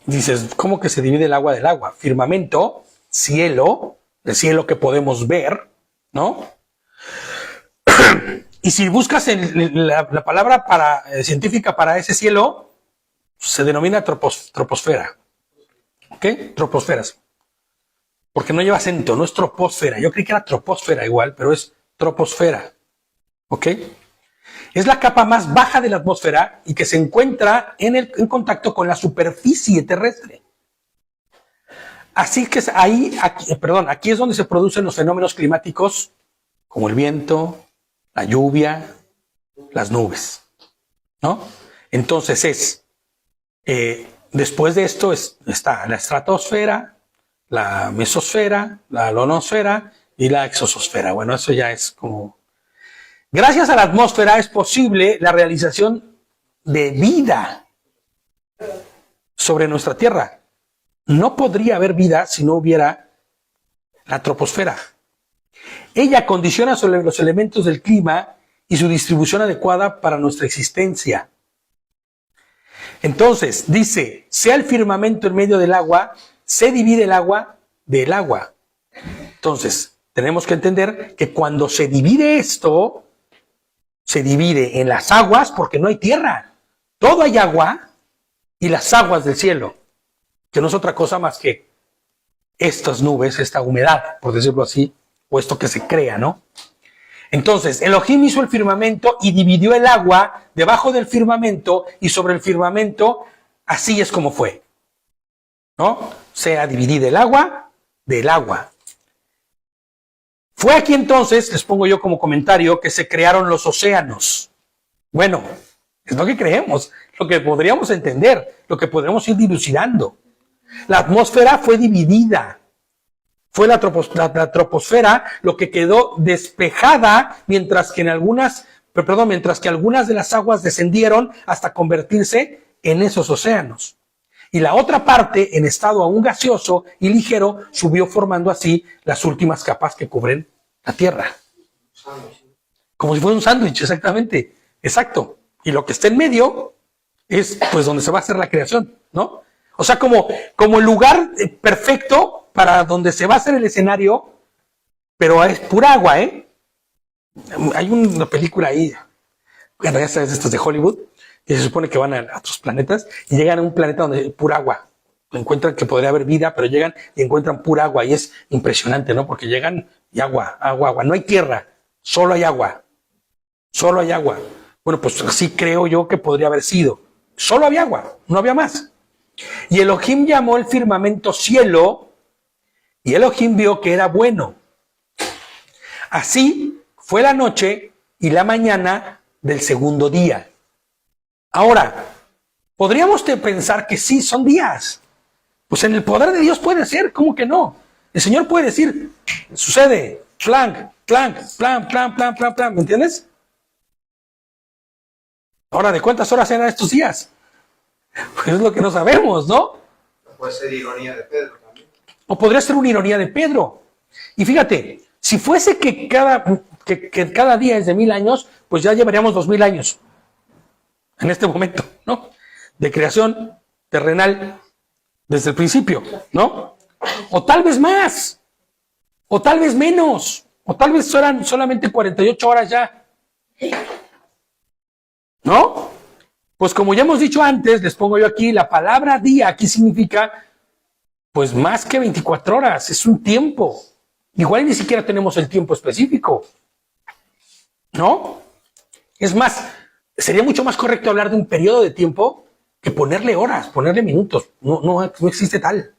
Dices, ¿cómo que se divide el agua del agua? Firmamento, cielo, el cielo que podemos ver, ¿no? Y si buscas la palabra científica para ese cielo, se denomina troposfera. ¿Ok? Troposferas. Porque no lleva acento, no es troposfera. Yo creí que era troposfera igual, pero es troposfera. ¿Ok? Es la capa más baja de la atmósfera y que se encuentra en contacto con la superficie terrestre. Así que aquí es donde se producen los fenómenos climáticos como el viento, la lluvia, las nubes, ¿no? Entonces después de esto está la estratosfera, la mesosfera, la ionosfera y la exosfera. Bueno, eso ya es como... Gracias a la atmósfera es posible la realización de vida sobre nuestra Tierra. no podría haber vida si no hubiera la troposfera. Ella condiciona sobre los elementos del clima y su distribución adecuada para nuestra existencia. Entonces, dice, sea el firmamento en medio del agua, se divide el agua del agua. Entonces, tenemos que entender que cuando se divide esto, se divide en las aguas porque no hay tierra. Todo hay agua y las aguas del cielo, que no es otra cosa más que estas nubes, esta humedad, por decirlo así, o esto que se crea, ¿no? Entonces, Elohim hizo el firmamento y dividió el agua debajo del firmamento y sobre el firmamento, así es como fue, ¿no? Sea dividida el agua del agua. Fue aquí entonces, les pongo yo como comentario, que se crearon los océanos. Bueno, es lo que creemos, lo que podríamos entender, lo que podríamos ir dilucidando. La atmósfera fue dividida. Fue la troposfera lo que quedó despejada, mientras que algunas de las aguas descendieron hasta convertirse en esos océanos. Y la otra parte, en estado aún gaseoso y ligero, subió formando así las últimas capas que cubren la Tierra. Como si fuera un sándwich, exactamente. Exacto. Y lo que está en medio es pues donde se va a hacer la creación, ¿no? O sea, como el lugar perfecto para donde se va a hacer el escenario, pero es pura agua, ¿eh? Hay una película ahí, bueno, ya sabes, estas de Hollywood, que se supone que van a otros planetas y llegan a un planeta donde hay pura agua. Encuentran que podría haber vida, pero llegan y encuentran pura agua y es impresionante, ¿no? Porque llegan y agua. No hay tierra, solo hay agua. Solo hay agua. Bueno, pues así creo yo que podría haber sido. Solo había agua, no había más. Y Elohim llamó el firmamento cielo y Elohim vio que era bueno. Así fue la noche y la mañana del segundo día. Ahora, podríamos pensar que sí, son días. Pues en el poder de Dios puede ser, ¿cómo que no? El Señor puede decir, sucede, plan, ¿me entiendes? Ahora, ¿de cuántas horas eran estos días? Pues es lo que no sabemos, ¿no? Puede ser ironía de Pedro también. O podría ser una ironía de Pedro. Y fíjate, si fuese que cada día es de 1000 años, pues ya llevaríamos 2000 años. En este momento, ¿no? De creación terrenal desde el principio, ¿no? O tal vez más, o tal vez menos, o tal vez eran solamente 48 horas ya. ¿No? Pues como ya hemos dicho antes, les pongo yo aquí, la palabra día aquí significa, pues más que 24 horas, es un tiempo. Igual ni siquiera tenemos el tiempo específico. ¿No? Es más, sería mucho más correcto hablar de un periodo de tiempo que ponerle horas, ponerle minutos. No existe tal.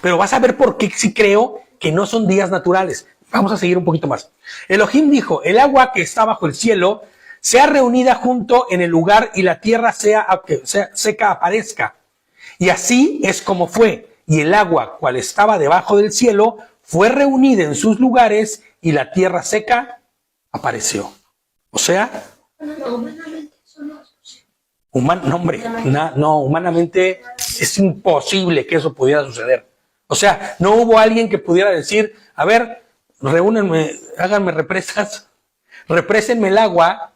Pero vas a ver por qué sí creo que no son días naturales. Vamos a seguir un poquito más. Elohim dijo, el agua que está bajo el cielo sea reunida junto en el lugar y la tierra sea seca aparezca. Y así es como fue. Y el agua, cual estaba debajo del cielo, fue reunida en sus lugares y la tierra seca apareció. O sea, humanamente es imposible que eso pudiera suceder. O sea, no hubo alguien que pudiera decir, a ver, reúnenme, háganme represas, représenme el agua.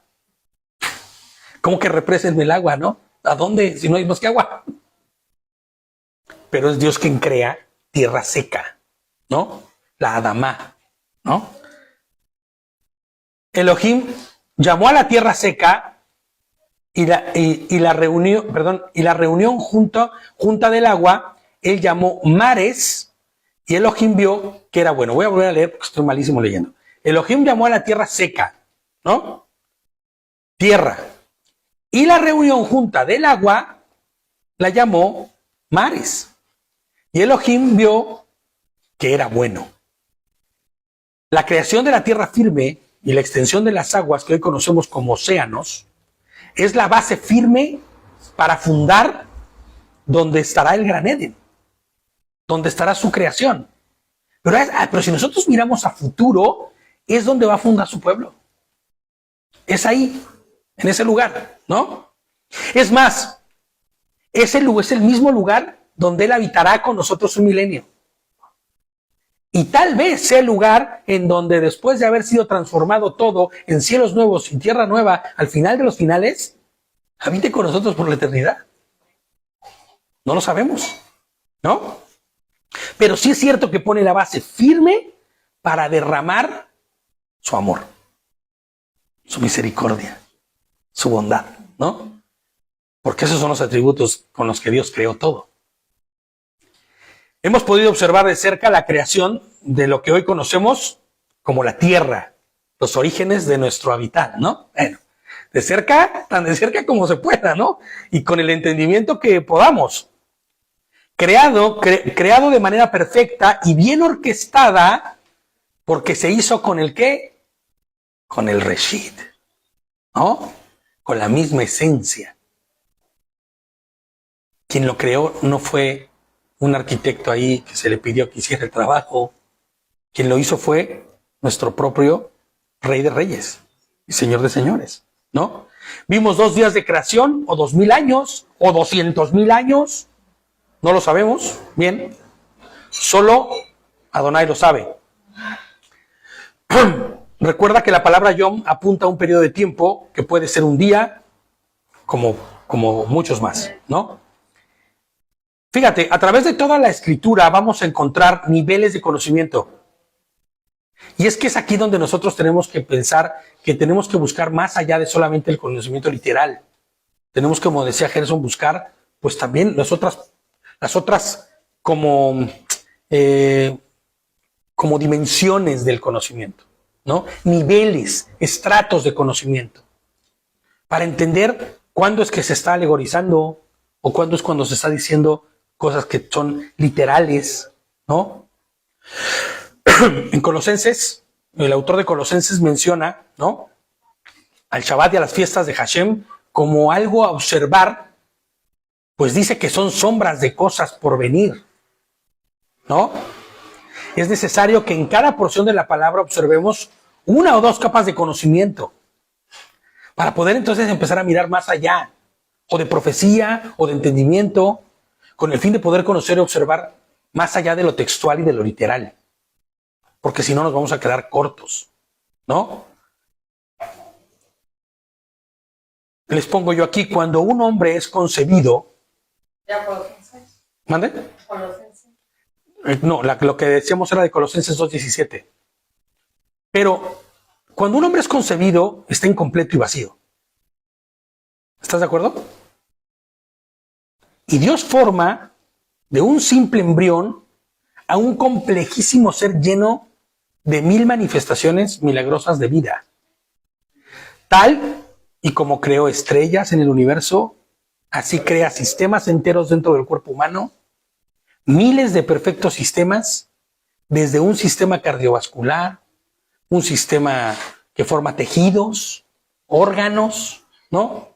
¿Cómo que représenme el agua, no? ¿A dónde? Si no hay más que agua. Pero es Dios quien crea tierra seca, ¿no? La Adamá, ¿no? Elohim llamó a la tierra seca y la reunión junta del agua, él llamó mares y Elohim vio que era bueno. Voy a volver a leer porque estoy malísimo leyendo. Elohim llamó a la tierra seca, ¿no? Tierra. Y la reunión junta del agua la llamó mares. Y Elohim vio que era bueno. La creación de la tierra firme y la extensión de las aguas que hoy conocemos como océanos es la base firme para fundar donde estará el Gran Edén, donde estará su creación. Pero si nosotros miramos a futuro, es donde va a fundar su pueblo. Es ahí, en ese lugar, ¿no? Es más, ese lugar es el mismo lugar donde Él habitará con nosotros un milenio. Y tal vez sea el lugar en donde después de haber sido transformado todo en cielos nuevos y tierra nueva, al final de los finales, habite con nosotros por la eternidad. No lo sabemos, ¿no? Pero sí es cierto que pone la base firme para derramar su amor, su misericordia, su bondad, ¿no? Porque esos son los atributos con los que Dios creó todo. Hemos podido observar de cerca la creación de lo que hoy conocemos como la tierra, los orígenes de nuestro hábitat, ¿no? Bueno, de cerca, tan de cerca como se pueda, ¿no? Y con el entendimiento que podamos. Creado de manera perfecta y bien orquestada, porque se hizo con el ¿qué? Con el Reshit, ¿no? Con la misma esencia. Quien lo creó no fue un arquitecto ahí que se le pidió que hiciera el trabajo. Quien lo hizo fue nuestro propio Rey de Reyes y Señor de Señores, ¿no? Vimos 2 días de creación, o 2000 años, o 200,000 años. No lo sabemos bien. Solo Adonai lo sabe. Recuerda que la palabra Yom apunta a un periodo de tiempo que puede ser un día, como muchos más, ¿no? Fíjate, a través de toda la escritura vamos a encontrar niveles de conocimiento. Y es que es aquí donde nosotros tenemos que pensar que tenemos que buscar más allá de solamente el conocimiento literal. Tenemos, como decía Gerson, buscar pues también las otras como dimensiones del conocimiento, ¿no? Niveles, estratos de conocimiento. Para entender cuándo es que se está alegorizando o cuándo es cuando se está diciendo cosas que son literales, ¿no? En Colosenses, el autor de Colosenses menciona, ¿no?, al Shabbat y a las fiestas de Hashem como algo a observar, pues dice que son sombras de cosas por venir, ¿no? Es necesario que en cada porción de la palabra observemos 1 o 2 capas de conocimiento para poder entonces empezar a mirar más allá, o de profecía, o de entendimiento, con el fin de poder conocer y observar más allá de lo textual y de lo literal. Porque si no nos vamos a quedar cortos, ¿no? Les pongo yo aquí, cuando un hombre es concebido... ¿Ya Colosenses? ¿Mande? Colosenses. No, lo que decíamos era de Colosenses 2:17. Pero cuando un hombre es concebido, está incompleto y vacío. ¿Estás de acuerdo? Y Dios forma de un simple embrión a un complejísimo ser lleno de 1000 manifestaciones milagrosas de vida. Tal y como creó estrellas en el universo, así crea sistemas enteros dentro del cuerpo humano, miles de perfectos sistemas, desde un sistema cardiovascular, un sistema que forma tejidos, órganos, ¿no?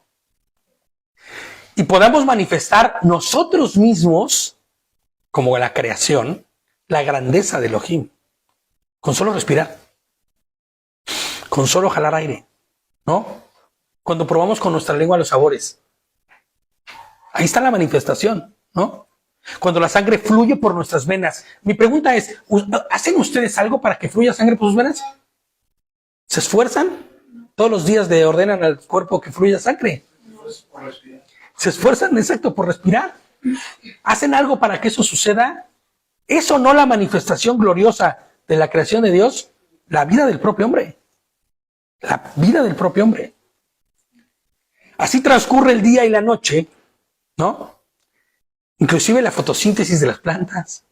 Y podamos manifestar nosotros mismos, como la creación, la grandeza de Elohim. Con solo respirar, con solo jalar aire, ¿no? Cuando probamos con nuestra lengua los sabores, ahí está la manifestación, ¿no? Cuando la sangre fluye por nuestras venas. Mi pregunta es, ¿hacen ustedes algo para que fluya sangre por sus venas? ¿Se esfuerzan? Todos los días ordenan al cuerpo que fluya sangre. ¿Se esfuerzan, exacto, por respirar? ¿Hacen algo para que eso suceda? ¿Eso no la manifestación gloriosa de la creación de Dios? La vida del propio hombre. La vida del propio hombre. Así transcurre el día y la noche, ¿no? Inclusive la fotosíntesis de las plantas,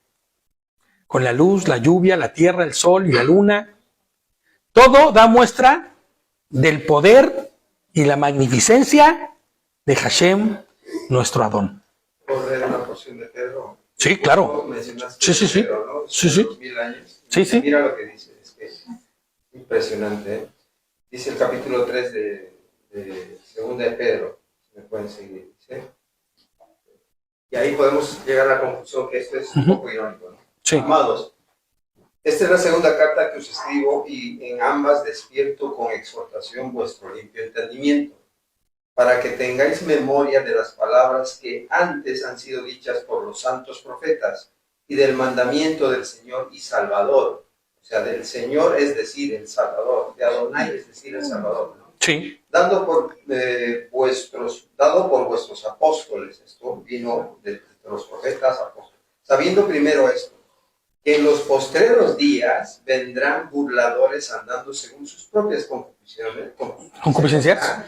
con la luz, la lluvia, la tierra, el sol y la luna. Todo da muestra del poder y la magnificencia de Hashem, nuestro Adón. ¿Puedo leer una porción de Pedro? Sí, claro. Mencionaste Sí. Pedro, ¿no? Sí. 2000 años. Sí. Mira lo que dice, es que es impresionante, ¿eh? Dice el capítulo 3 de Segunda de Pedro, si me pueden seguir, ¿sí? Y ahí podemos llegar a la conclusión que esto es un poco irónico, ¿no? Sí. Amados, esta es la segunda carta que os escribo y en ambas despierto con exhortación vuestro limpio entendimiento, para que tengáis memoria de las palabras que antes han sido dichas por los santos profetas y del mandamiento del Señor y Salvador. O sea, del Señor es decir, el Salvador, de Adonai es decir, el Salvador, ¿no? Sí. Dado por vuestros apóstoles, esto vino de los profetas apóstoles, sabiendo primero esto, que en los postreros días vendrán burladores andando según sus propias ¿Concupiscencias?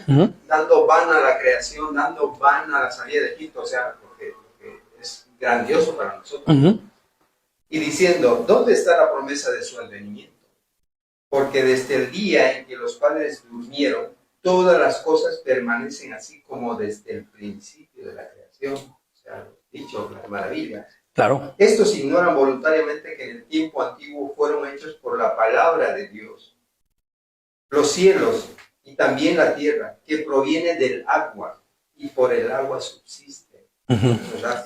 Dando van a la creación, dando van a la salida de Egipto, o sea, lo que es grandioso para nosotros. Y diciendo, ¿dónde está la promesa de su advenimiento? Porque desde el día en que los padres durmieron, todas las cosas permanecen así como desde el principio de la creación. O sea, dicho, la maravilla. Claro. Estos ignoran voluntariamente que en el tiempo antiguo fueron hechos por la palabra de Dios. Los cielos y también la tierra, que proviene del agua, y por el agua subsiste. ¿Verdad?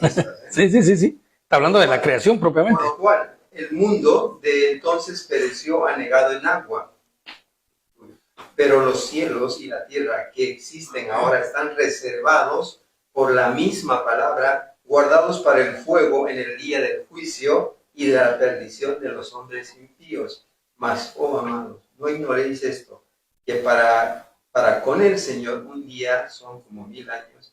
Sí. Está hablando de la creación propiamente. Por lo cual, el mundo de entonces pereció anegado en agua. Pero los cielos y la tierra que existen ahora están reservados por la misma palabra, guardados para el fuego en el día del juicio y de la perdición de los hombres impíos. Mas, oh amados, no ignoréis esto, que para con el Señor un día son como 1000 años.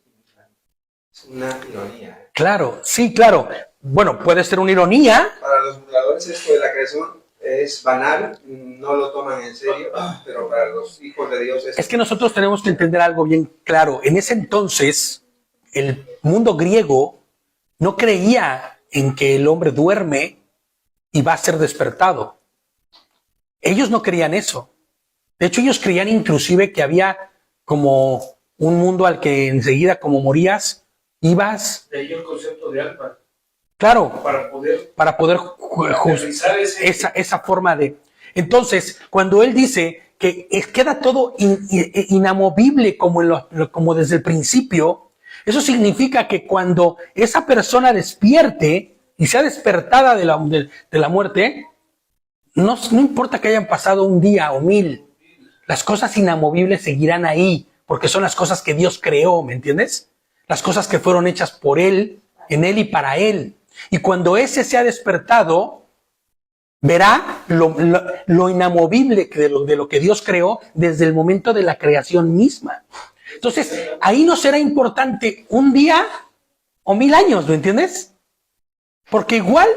Es una ironía. Claro, sí, claro. Bueno, puede ser una ironía. Para los burladores esto de la creación es banal, no lo toman en serio, pero para los hijos de Dios es que nosotros tenemos que entender algo bien claro. En ese entonces, el mundo griego no creía en que el hombre duerme y va a ser despertado. Ellos no creían eso. De hecho, ellos creían inclusive que había como un mundo al que enseguida, como morías, ibas. De ahí el concepto de alma. Claro, para poder esa forma de... Entonces, cuando él dice que queda todo inamovible como desde el principio, eso significa que cuando esa persona despierte y sea despertada de la muerte, no importa que hayan pasado un día o 1000, las cosas inamovibles seguirán ahí, porque son las cosas que Dios creó, ¿me entiendes? Las cosas que fueron hechas por Él, en Él y para Él. Y cuando ese sea despertado, verá lo inamovible de lo que Dios creó desde el momento de la creación misma. Entonces, ahí no será importante un día o 1000 años, ¿me entiendes? Porque igual,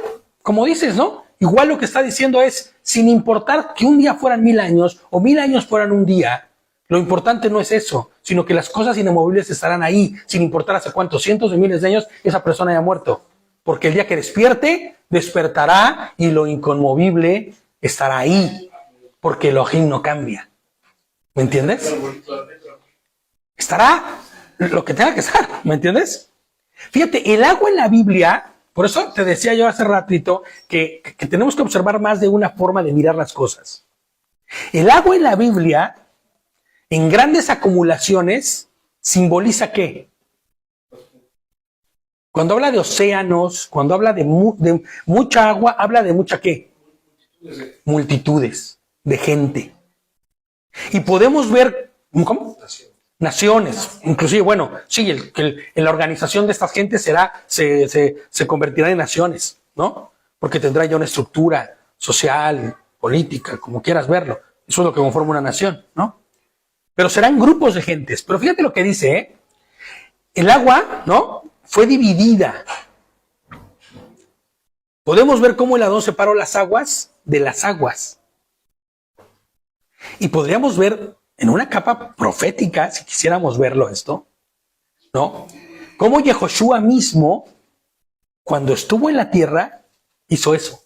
como dices, ¿no? Igual lo que está diciendo es, sin importar que un día fueran 1000 años o 1000 años fueran un día, lo importante no es eso, sino que las cosas inamovibles estarán ahí, sin importar hace cuántos cientos de miles de años esa persona haya muerto. Porque el día que despierte, despertará y lo inconmovible estará ahí, porque Elohim no cambia. ¿Me entiendes? Estará lo que tenga que estar, ¿me entiendes? Fíjate, el agua en la Biblia, por eso te decía yo hace ratito que tenemos que observar más de una forma de mirar las cosas. El agua en la Biblia, en grandes acumulaciones, simboliza ¿qué? Cuando habla de océanos, cuando habla de mucha agua, habla de mucha ¿qué? Multitudes de gente. Y podemos ver, ¿cómo? Naciones. Inclusive, bueno, sí, en la organización de estas gentes se convertirá en naciones, ¿no? Porque tendrá ya una estructura social, política, como quieras verlo. Eso es lo que conforma una nación, ¿no? Pero serán grupos de gentes. Pero fíjate lo que dice, ¿eh? El agua, ¿no? Fue dividida. Podemos ver cómo el Adón separó las aguas de las aguas. Y podríamos ver en una capa profética, si quisiéramos verlo esto, ¿no? Cómo Yehoshua mismo, cuando estuvo en la tierra, hizo eso.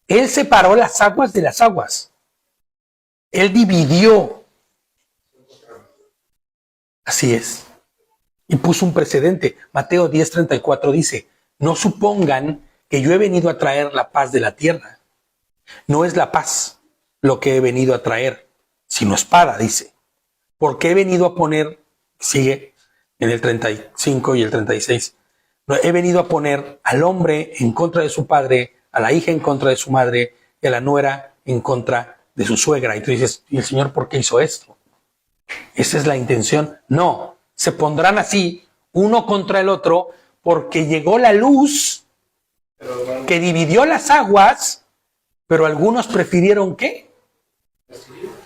Él separó las aguas de las aguas. Él dividió. Así es. Y puso un precedente. Mateo 10:34 dice, no supongan que yo he venido a traer la paz de la tierra. No es la paz lo que he venido a traer, sino espada, dice. Porque he venido a poner, sigue en el 35 y el 36, no, he venido a poner al hombre en contra de su padre, a la hija en contra de su madre y a la nuera en contra de su suegra. Y tú dices, ¿y el Señor por qué hizo esto? Esa es la intención. No, se pondrán así uno contra el otro porque llegó la luz que dividió las aguas, pero algunos prefirieron ¿qué?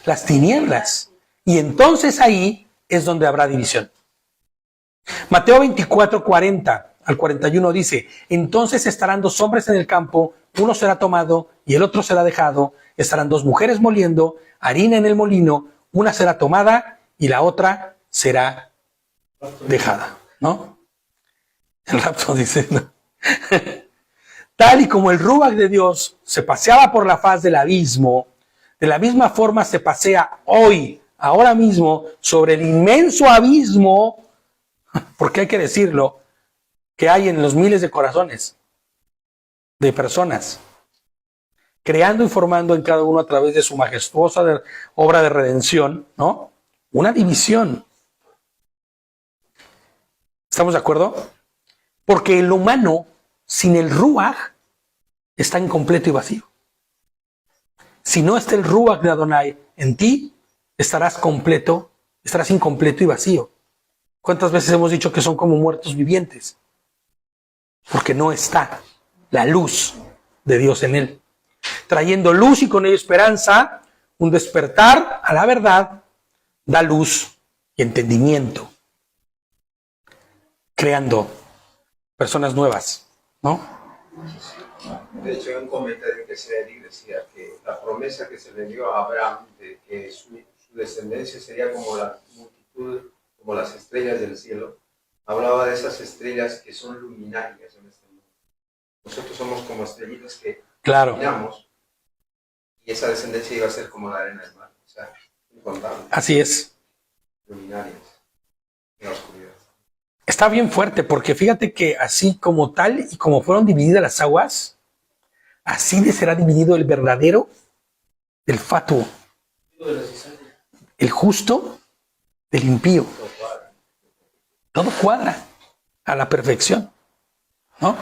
Las tinieblas. Y entonces ahí es donde habrá división. Mateo 24, 40 al 41 dice, entonces estarán dos hombres en el campo, uno será tomado y el otro será dejado, estarán dos mujeres moliendo harina en el molino, una será tomada y la otra será dejada, ¿no? El rapto dice, ¿no? Tal y como el Ruach de Dios se paseaba por la faz del abismo, de la misma forma se pasea hoy, ahora mismo, sobre el inmenso abismo, porque hay que decirlo, que hay en los miles de corazones de personas, creando y formando en cada uno a través de su majestuosa obra de redención, ¿no? Una división. ¿Estamos de acuerdo? Porque el humano, sin el Ruach, está incompleto y vacío. Si no está el Ruach de Adonai en ti, estarás incompleto y vacío. ¿Cuántas veces hemos dicho que son como muertos vivientes? Porque no está la luz de Dios en él. Trayendo luz y con ello esperanza, un despertar a la verdad, da luz y entendimiento. Creando personas nuevas, ¿no? De hecho, en un comentario que se leí decía que la promesa que se le dio a Abraham de que su descendencia sería como la multitud, como las estrellas del cielo, hablaba de esas estrellas que son luminarias en este mundo. Nosotros somos como estrellitas que iluminamos, y esa descendencia iba a ser como la arena del mar, o sea, incontable. Así es. Luminarias en la oscuridad. Está bien fuerte, porque fíjate que así como tal y como fueron divididas las aguas, así será dividido el verdadero del fatuo, el justo del impío. Todo cuadra a la perfección, ¿no?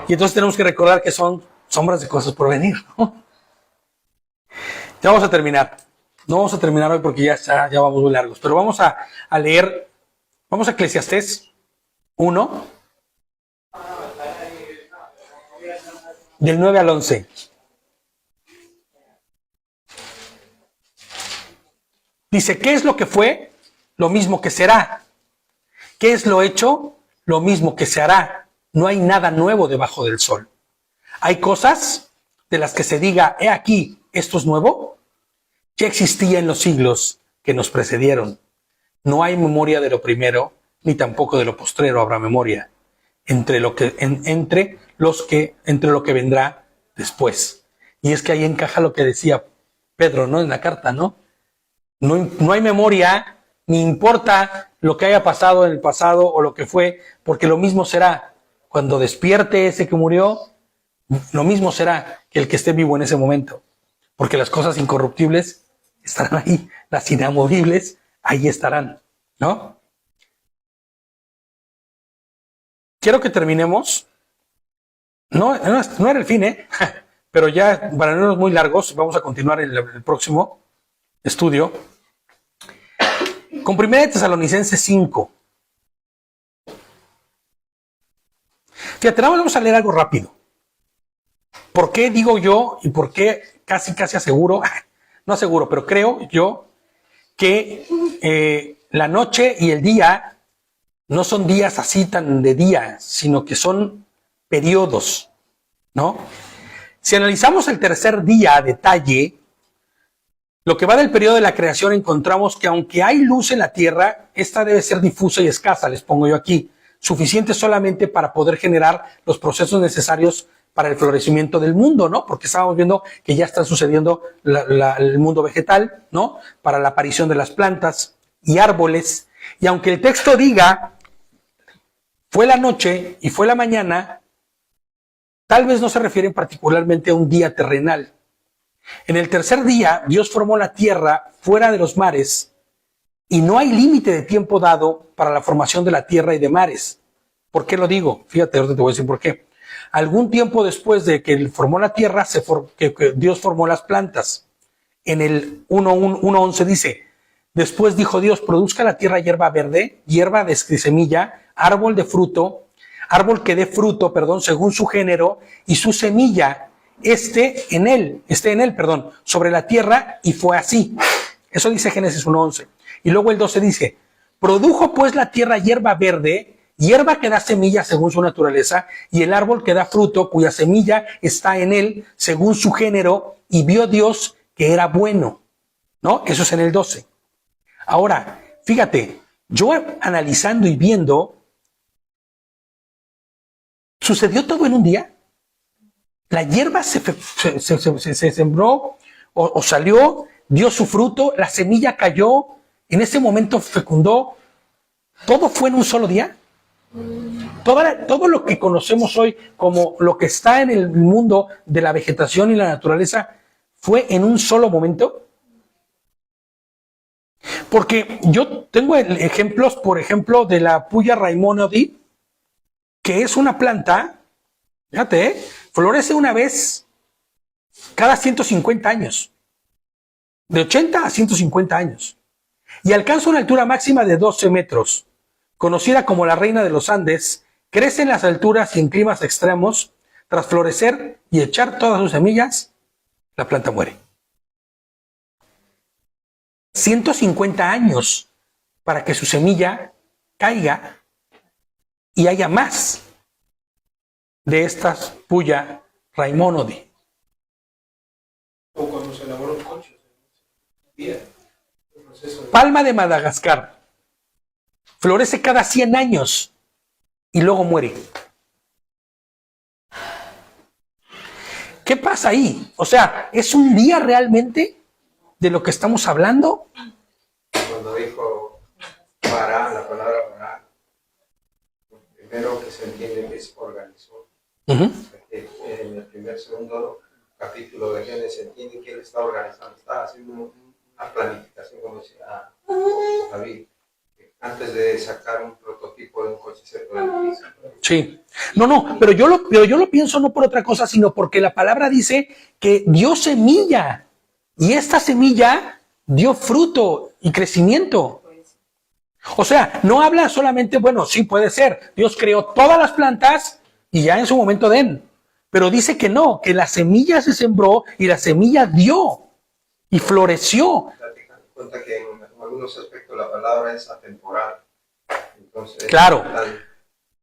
Y entonces tenemos que recordar que son sombras de cosas por venir, ¿no? Ya vamos a terminar. No vamos a terminar hoy porque ya vamos muy largos, pero vamos a leer, vamos a Eclesiastés 1, del 9 al 11. Dice, ¿qué es lo que fue? Lo mismo que será. ¿Qué es lo hecho? Lo mismo que se hará. No hay nada nuevo debajo del sol. Hay cosas de las que se diga, he aquí, esto es nuevo. Ya existía en los siglos que nos precedieron. No hay memoria de lo primero, ni tampoco de lo postrero habrá memoria. Entre lo que vendrá después. Y es que ahí encaja lo que decía Pedro, ¿no? En la carta, ¿no? No hay memoria, ni importa lo que haya pasado en el pasado o lo que fue, porque lo mismo será cuando despierte ese que murió, lo mismo será que el que esté vivo en ese momento, porque las cosas incorruptibles estarán ahí, las inamovibles ahí estarán, ¿no? Quiero que terminemos. No era el fin, pero ya para no irnos muy largos, vamos a continuar en el próximo estudio con 1 Tesalonicenses 5. Fíjate, vamos a leer algo rápido. ¿Por qué digo yo y por qué casi aseguro, no aseguro, pero creo yo que la noche y el día no son días así tan de día, sino que son periodos, ¿no? Si analizamos el tercer día a detalle, lo que va del periodo de la creación, encontramos que aunque hay luz en la tierra, esta debe ser difusa y escasa, les pongo yo aquí, suficiente solamente para poder generar los procesos necesarios para el florecimiento del mundo, ¿no? Porque estábamos viendo que ya está sucediendo el mundo vegetal, ¿no? Para la aparición de las plantas y árboles. Y aunque el texto diga, fue la noche y fue la mañana, tal vez no se refieren particularmente a un día terrenal. En el tercer día, Dios formó la tierra fuera de los mares y no hay límite de tiempo dado para la formación de la tierra y de mares. ¿Por qué lo digo? Fíjate, ahorita te voy a decir por qué. Algún tiempo después de que Él formó la tierra, que Dios formó las plantas. En el 1.11 dice, Después dijo Dios, produzca la tierra hierba verde, hierba de semilla, árbol de fruto, árbol que dé fruto, según su género, y su semilla esté en él, sobre la tierra, y fue así. Eso dice Génesis 1:11. Y luego el 12 dice, produjo pues la tierra hierba verde, hierba que da semilla según su naturaleza, y el árbol que da fruto, cuya semilla está en él, según su género, y vio Dios que era bueno. ¿No? Eso es en el 12. Ahora, fíjate, yo analizando y viendo, ¿sucedió todo en un día? La hierba se sembró o salió, dio su fruto, la semilla cayó, en ese momento fecundó. ¿Todo fue en un solo día? Todo lo que conocemos hoy como lo que está en el mundo de la vegetación y la naturaleza, ¿fue en un solo momento? Porque yo tengo ejemplos, por ejemplo, de la Puya Raimonodi, que es una planta, fíjate, florece una vez cada 150 años, de 80 a 150 años, y alcanza una altura máxima de 12 metros. Conocida como la reina de los Andes, crece en las alturas y en climas extremos. Tras florecer y echar todas sus semillas, la planta muere. 150 años para que su semilla caiga y haya más de estas Puya Raimonodi. O cuando se elaboró un coche. Palma de Madagascar. Florece cada 100 años y luego muere. ¿Qué pasa ahí? O sea, ¿es un día realmente de lo que estamos hablando? Cuando dijo para, la palabra para, lo primero que se entiende que es organizó. En el segundo capítulo de Génesis se entiende que él está organizando, está haciendo una planificación, como decía David. Antes de sacar un prototipo de un coche se planifica. Sí. No, pero yo lo pienso no por otra cosa, sino porque la palabra dice que dio semilla. Y esta semilla dio fruto y crecimiento. O sea, no habla solamente, bueno, sí puede ser, Dios creó todas las plantas y ya en su momento den. Pero dice que no, que la semilla se sembró y la semilla dio y floreció. Date cuenta que en algunos aspectos la palabra es atemporal. Entonces, claro,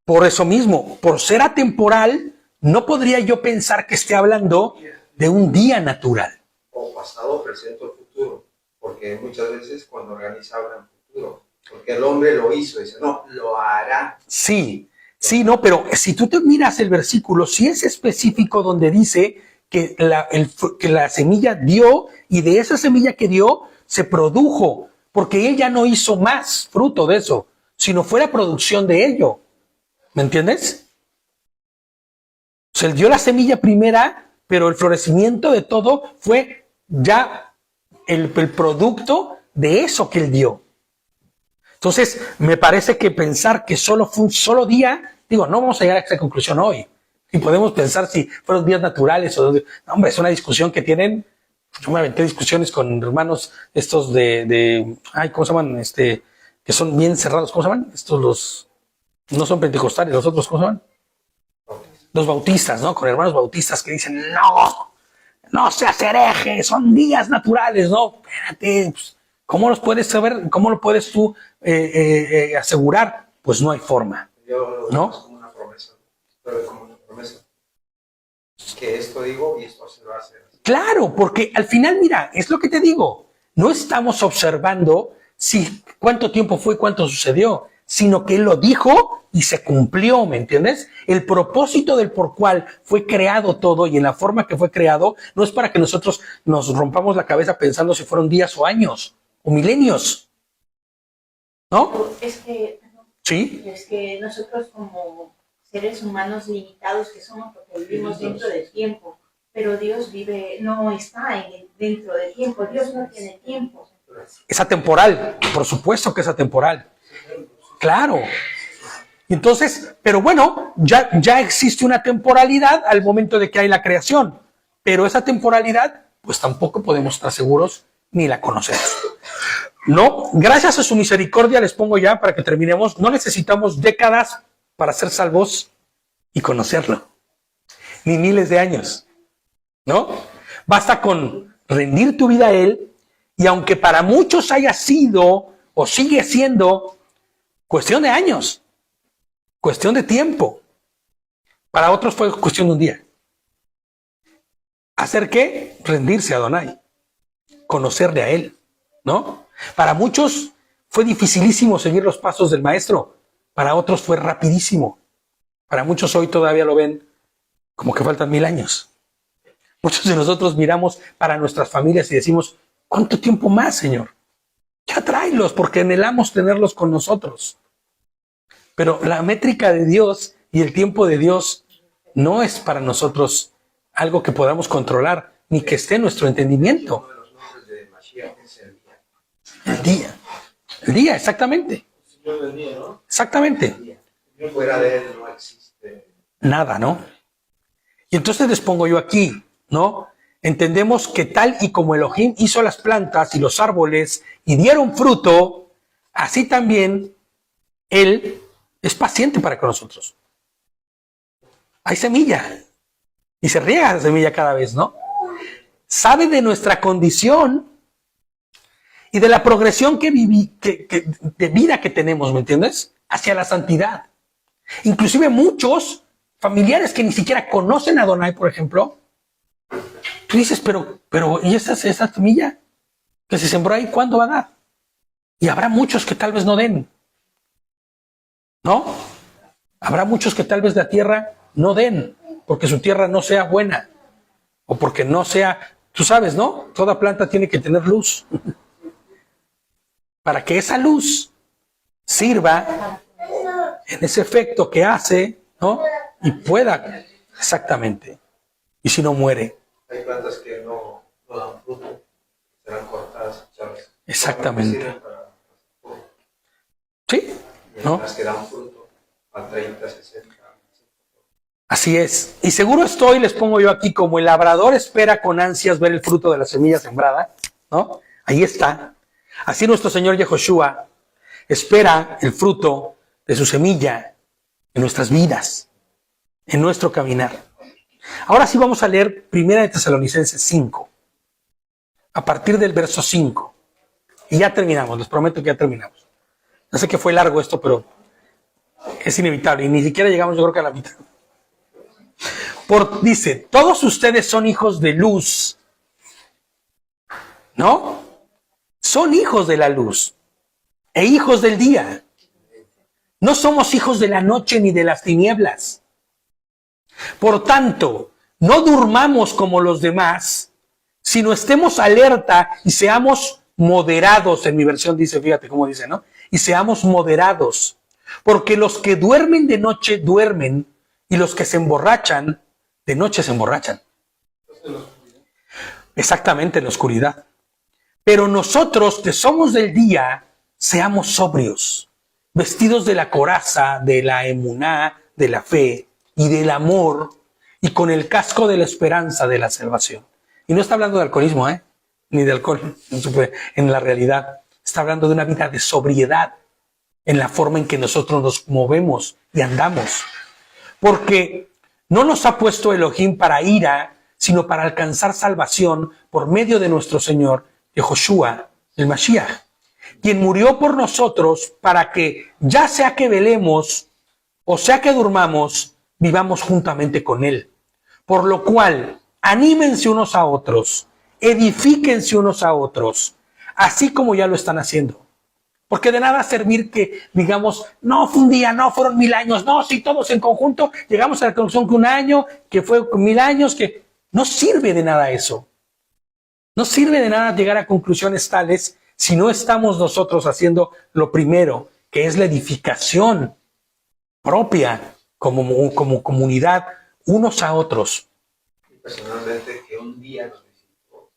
por eso mismo, por ser atemporal, no podría yo pensar que esté hablando de un día natural. O pasado, presente o futuro. Porque muchas veces cuando organiza habla en futuro. Porque el hombre lo hizo, dice, no, lo hará. Sí, no, pero si tú te miras el versículo, sí es específico donde dice que la semilla dio y de esa semilla que dio se produjo, porque él ya no hizo más fruto de eso, sino fue la producción de ello. ¿Me entiendes? O sea, él dio la semilla primera, pero el florecimiento de todo fue ya el producto de eso que él dio. Entonces, me parece que pensar que solo fue un solo día, digo, no vamos a llegar a esa conclusión hoy. Y podemos pensar si fueron días naturales o... No, hombre, es una discusión que tienen... Yo me aventé discusiones con hermanos estos ¿cómo se llaman? Que son bien cerrados, ¿cómo se llaman? Estos no son pentecostales, los otros, ¿cómo se llaman? Los bautistas, ¿no? Con hermanos bautistas que dicen, no seas hereje, son días naturales, ¿no? Espérate, pues, ¿cómo los puedes saber? ¿Cómo lo puedes tú asegurar? Pues no hay forma. Yo ¿no? Es como una promesa, pero como una promesa. Que esto digo y esto se va a hacer. Claro, porque al final, mira, es lo que te digo. No estamos observando cuánto tiempo fue, cuánto sucedió, sino que él lo dijo y se cumplió, ¿me entiendes? El propósito del por cual fue creado todo y en la forma que fue creado no es para que nosotros nos rompamos la cabeza pensando si fueron días o años o milenios. ¿No? Es que, Sí. es que nosotros como seres humanos limitados que somos porque vivimos dentro del tiempo, pero Dios no está dentro del tiempo, Dios no tiene tiempo. Es atemporal, por supuesto que es atemporal. Claro. Entonces, pero bueno, ya existe una temporalidad al momento de que hay la creación, pero esa temporalidad, pues tampoco podemos estar seguros ni la conocemos. No, gracias a su misericordia, les pongo ya para que terminemos, no necesitamos décadas para ser salvos y conocerlo, ni miles de años, ¿no? Basta con rendir tu vida a Él, y aunque para muchos haya sido o sigue siendo cuestión de años, cuestión de tiempo, para otros fue cuestión de un día. ¿Hacer qué? Rendirse a Adonai, conocerle a Él, ¿no? Para muchos fue dificilísimo seguir los pasos del maestro, para otros fue rapidísimo. Para muchos hoy todavía lo ven como que faltan 1000 años. Muchos de nosotros miramos para nuestras familias y decimos, ¿cuánto tiempo más, Señor? Ya tráelos, porque anhelamos tenerlos con nosotros. Pero la métrica de Dios y el tiempo de Dios no es para nosotros algo que podamos controlar, ni que esté en nuestro entendimiento. Uno de los nombres de Mashiach es el día. El día. El día, exactamente. Señor del día, ¿no? Exactamente. Fuera de él no existe. Nada, ¿no? Y entonces les pongo yo aquí, ¿no? Entendemos que tal y como Elohim hizo las plantas y los árboles y dieron fruto, así también Él es paciente para con nosotros. Hay semilla y se riega la semilla cada vez, ¿no? Sabe de nuestra condición y de la progresión de vida que tenemos, ¿me entiendes? Hacia la santidad. Inclusive muchos familiares que ni siquiera conocen a Adonai, por ejemplo, tú dices, pero ¿y esa semilla que se sembró ahí, cuándo va a dar? Y habrá muchos que tal vez no den, ¿no? Habrá muchos que tal vez la tierra no den, porque su tierra no sea buena, o porque no sea, tú sabes, ¿no? Toda planta tiene que tener luz, para que esa luz sirva en ese efecto que hace, ¿no? Y pueda, exactamente. Y si no muere. Hay plantas que no dan fruto, serán cortadas, ¿sabes? Exactamente. Sirven para Sí, y ¿no? las que dan fruto a 30, 60. Así es. Y seguro estoy, les pongo yo aquí, como el labrador espera con ansias ver el fruto de la semilla sembrada, ¿no? Ahí está. Así nuestro Señor Yehoshua espera el fruto de su semilla en nuestras vidas, en nuestro caminar. Ahora sí vamos a leer 1 de Tesalonicenses 5, a partir del verso 5. Y ya terminamos, les prometo que ya terminamos. No sé que fue largo esto, pero es inevitable. Y ni siquiera llegamos, yo creo que a la mitad. Dice, todos ustedes son hijos de luz, ¿no? Son hijos de la luz e hijos del día. No somos hijos de la noche ni de las tinieblas. Por tanto, no durmamos como los demás, sino estemos alerta y seamos moderados. En mi versión dice, fíjate cómo dice, ¿no? Y seamos moderados, porque los que duermen de noche duermen, y los que se emborrachan, de noche se emborrachan. Exactamente, en la oscuridad. Pero nosotros que somos del día, seamos sobrios, vestidos de la coraza, de la emuná, de la fe y del amor, y con el casco de la esperanza de la salvación. Y no está hablando de alcoholismo, ni de alcohol en la realidad. Está hablando de una vida de sobriedad en la forma en que nosotros nos movemos y andamos. Porque no nos ha puesto Elohim para ira, sino para alcanzar salvación por medio de nuestro Señor, Yehoshua, el Mashiach, quien murió por nosotros para que, ya sea que velemos o sea que durmamos, vivamos juntamente con Él. Por lo cual, anímense unos a otros, edifíquense unos a otros, así como ya lo están haciendo. Porque de nada servir que digamos, no fue un día, no fueron 1000 años, no, si todos en conjunto llegamos a la conclusión que un año, que fue 1000 años, que no sirve de nada eso. No sirve de nada llegar a conclusiones tales si no estamos nosotros haciendo lo primero, que es la edificación propia como comunidad, unos a otros. Y personalmente que un día nos visitó.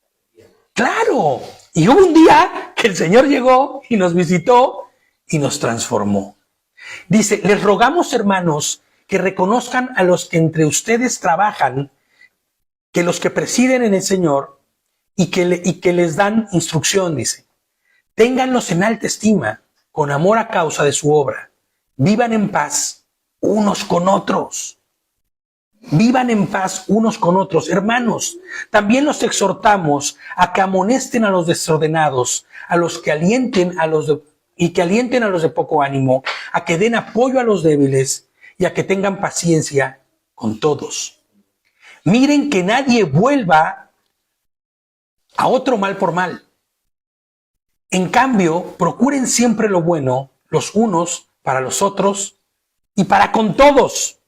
¡Claro! Y hubo un día que el Señor llegó y nos visitó y nos transformó. Dice, les rogamos, hermanos, que reconozcan a los que entre ustedes trabajan, que los que presiden en el Señor y que les dan instrucción, dice. Ténganlos en alta estima, con amor a causa de su obra. Vivan en paz unos con otros. Vivan en paz unos con otros. Hermanos, también los exhortamos a que amonesten a los desordenados, a los que alienten y que alienten a los de poco ánimo, a que den apoyo a los débiles y a que tengan paciencia con todos. Miren que nadie vuelva a otro mal por mal. En cambio, procuren siempre lo bueno, los unos para los otros y para con todos.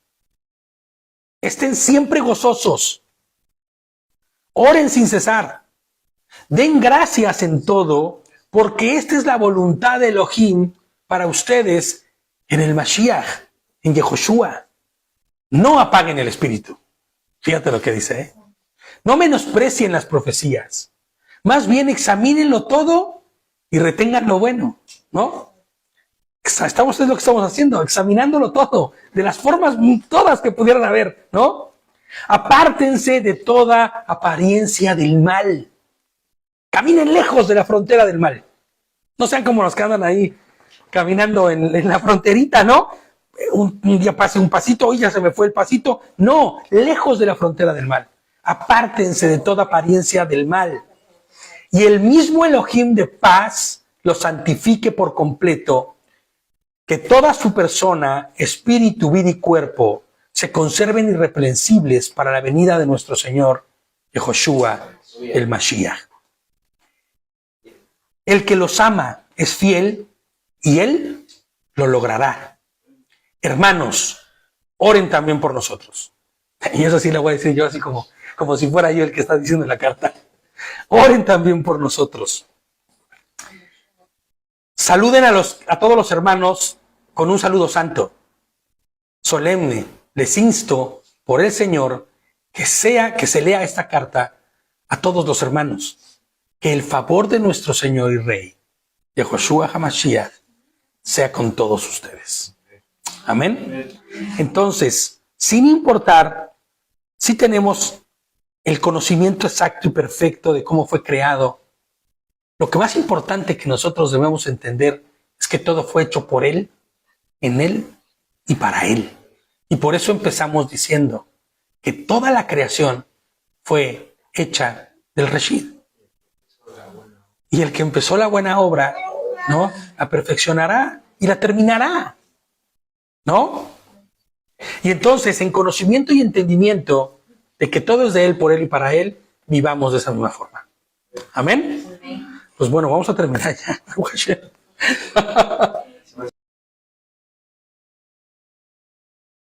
Estén siempre gozosos. Oren sin cesar. Den gracias en todo, porque esta es la voluntad de Elohim para ustedes en el Mashiach, en Yehoshua. No apaguen el espíritu. Fíjate lo que dice, ¿eh? No menosprecien las profecías. Más bien examínenlo todo y retengan lo bueno, ¿no? Es lo que estamos haciendo, examinándolo todo, de las formas todas que pudieran haber, ¿no? Apártense de toda apariencia del mal. Caminen lejos de la frontera del mal. No sean como los que andan ahí caminando en la fronterita, ¿no? Un día pase un pasito, hoy ya se me fue el pasito. No, lejos de la frontera del mal. Apártense de toda apariencia del mal. Y el mismo Elohim de paz los santifique por completo, que toda su persona, espíritu, vida y cuerpo se conserven irreprensibles para la venida de nuestro Señor, Yehoshua, el Mashiach. El que los ama es fiel y Él lo logrará. Hermanos, oren también por nosotros. Y eso sí lo voy a decir yo así como si fuera yo el que está diciendo la carta. Oren también por nosotros. Saluden a todos los hermanos con un saludo santo, solemne. Les insto por el Señor que se lea esta carta a todos los hermanos. Que el favor de nuestro Señor y Rey, Yehoshua HaMashiach, sea con todos ustedes. Amén. Entonces, sin importar si tenemos el conocimiento exacto y perfecto de cómo fue creado, lo que más importante que nosotros debemos entender es que todo fue hecho por Él, en Él y para Él. Y por eso empezamos diciendo que toda la creación fue hecha del Reshit. Y el que empezó la buena obra, ¿no?, la perfeccionará y la terminará, ¿no? Y entonces, en conocimiento y entendimiento de que todo es de Él, por Él y para Él, vivamos de esa misma forma. ¿Amén? Pues bueno, vamos a terminar ya.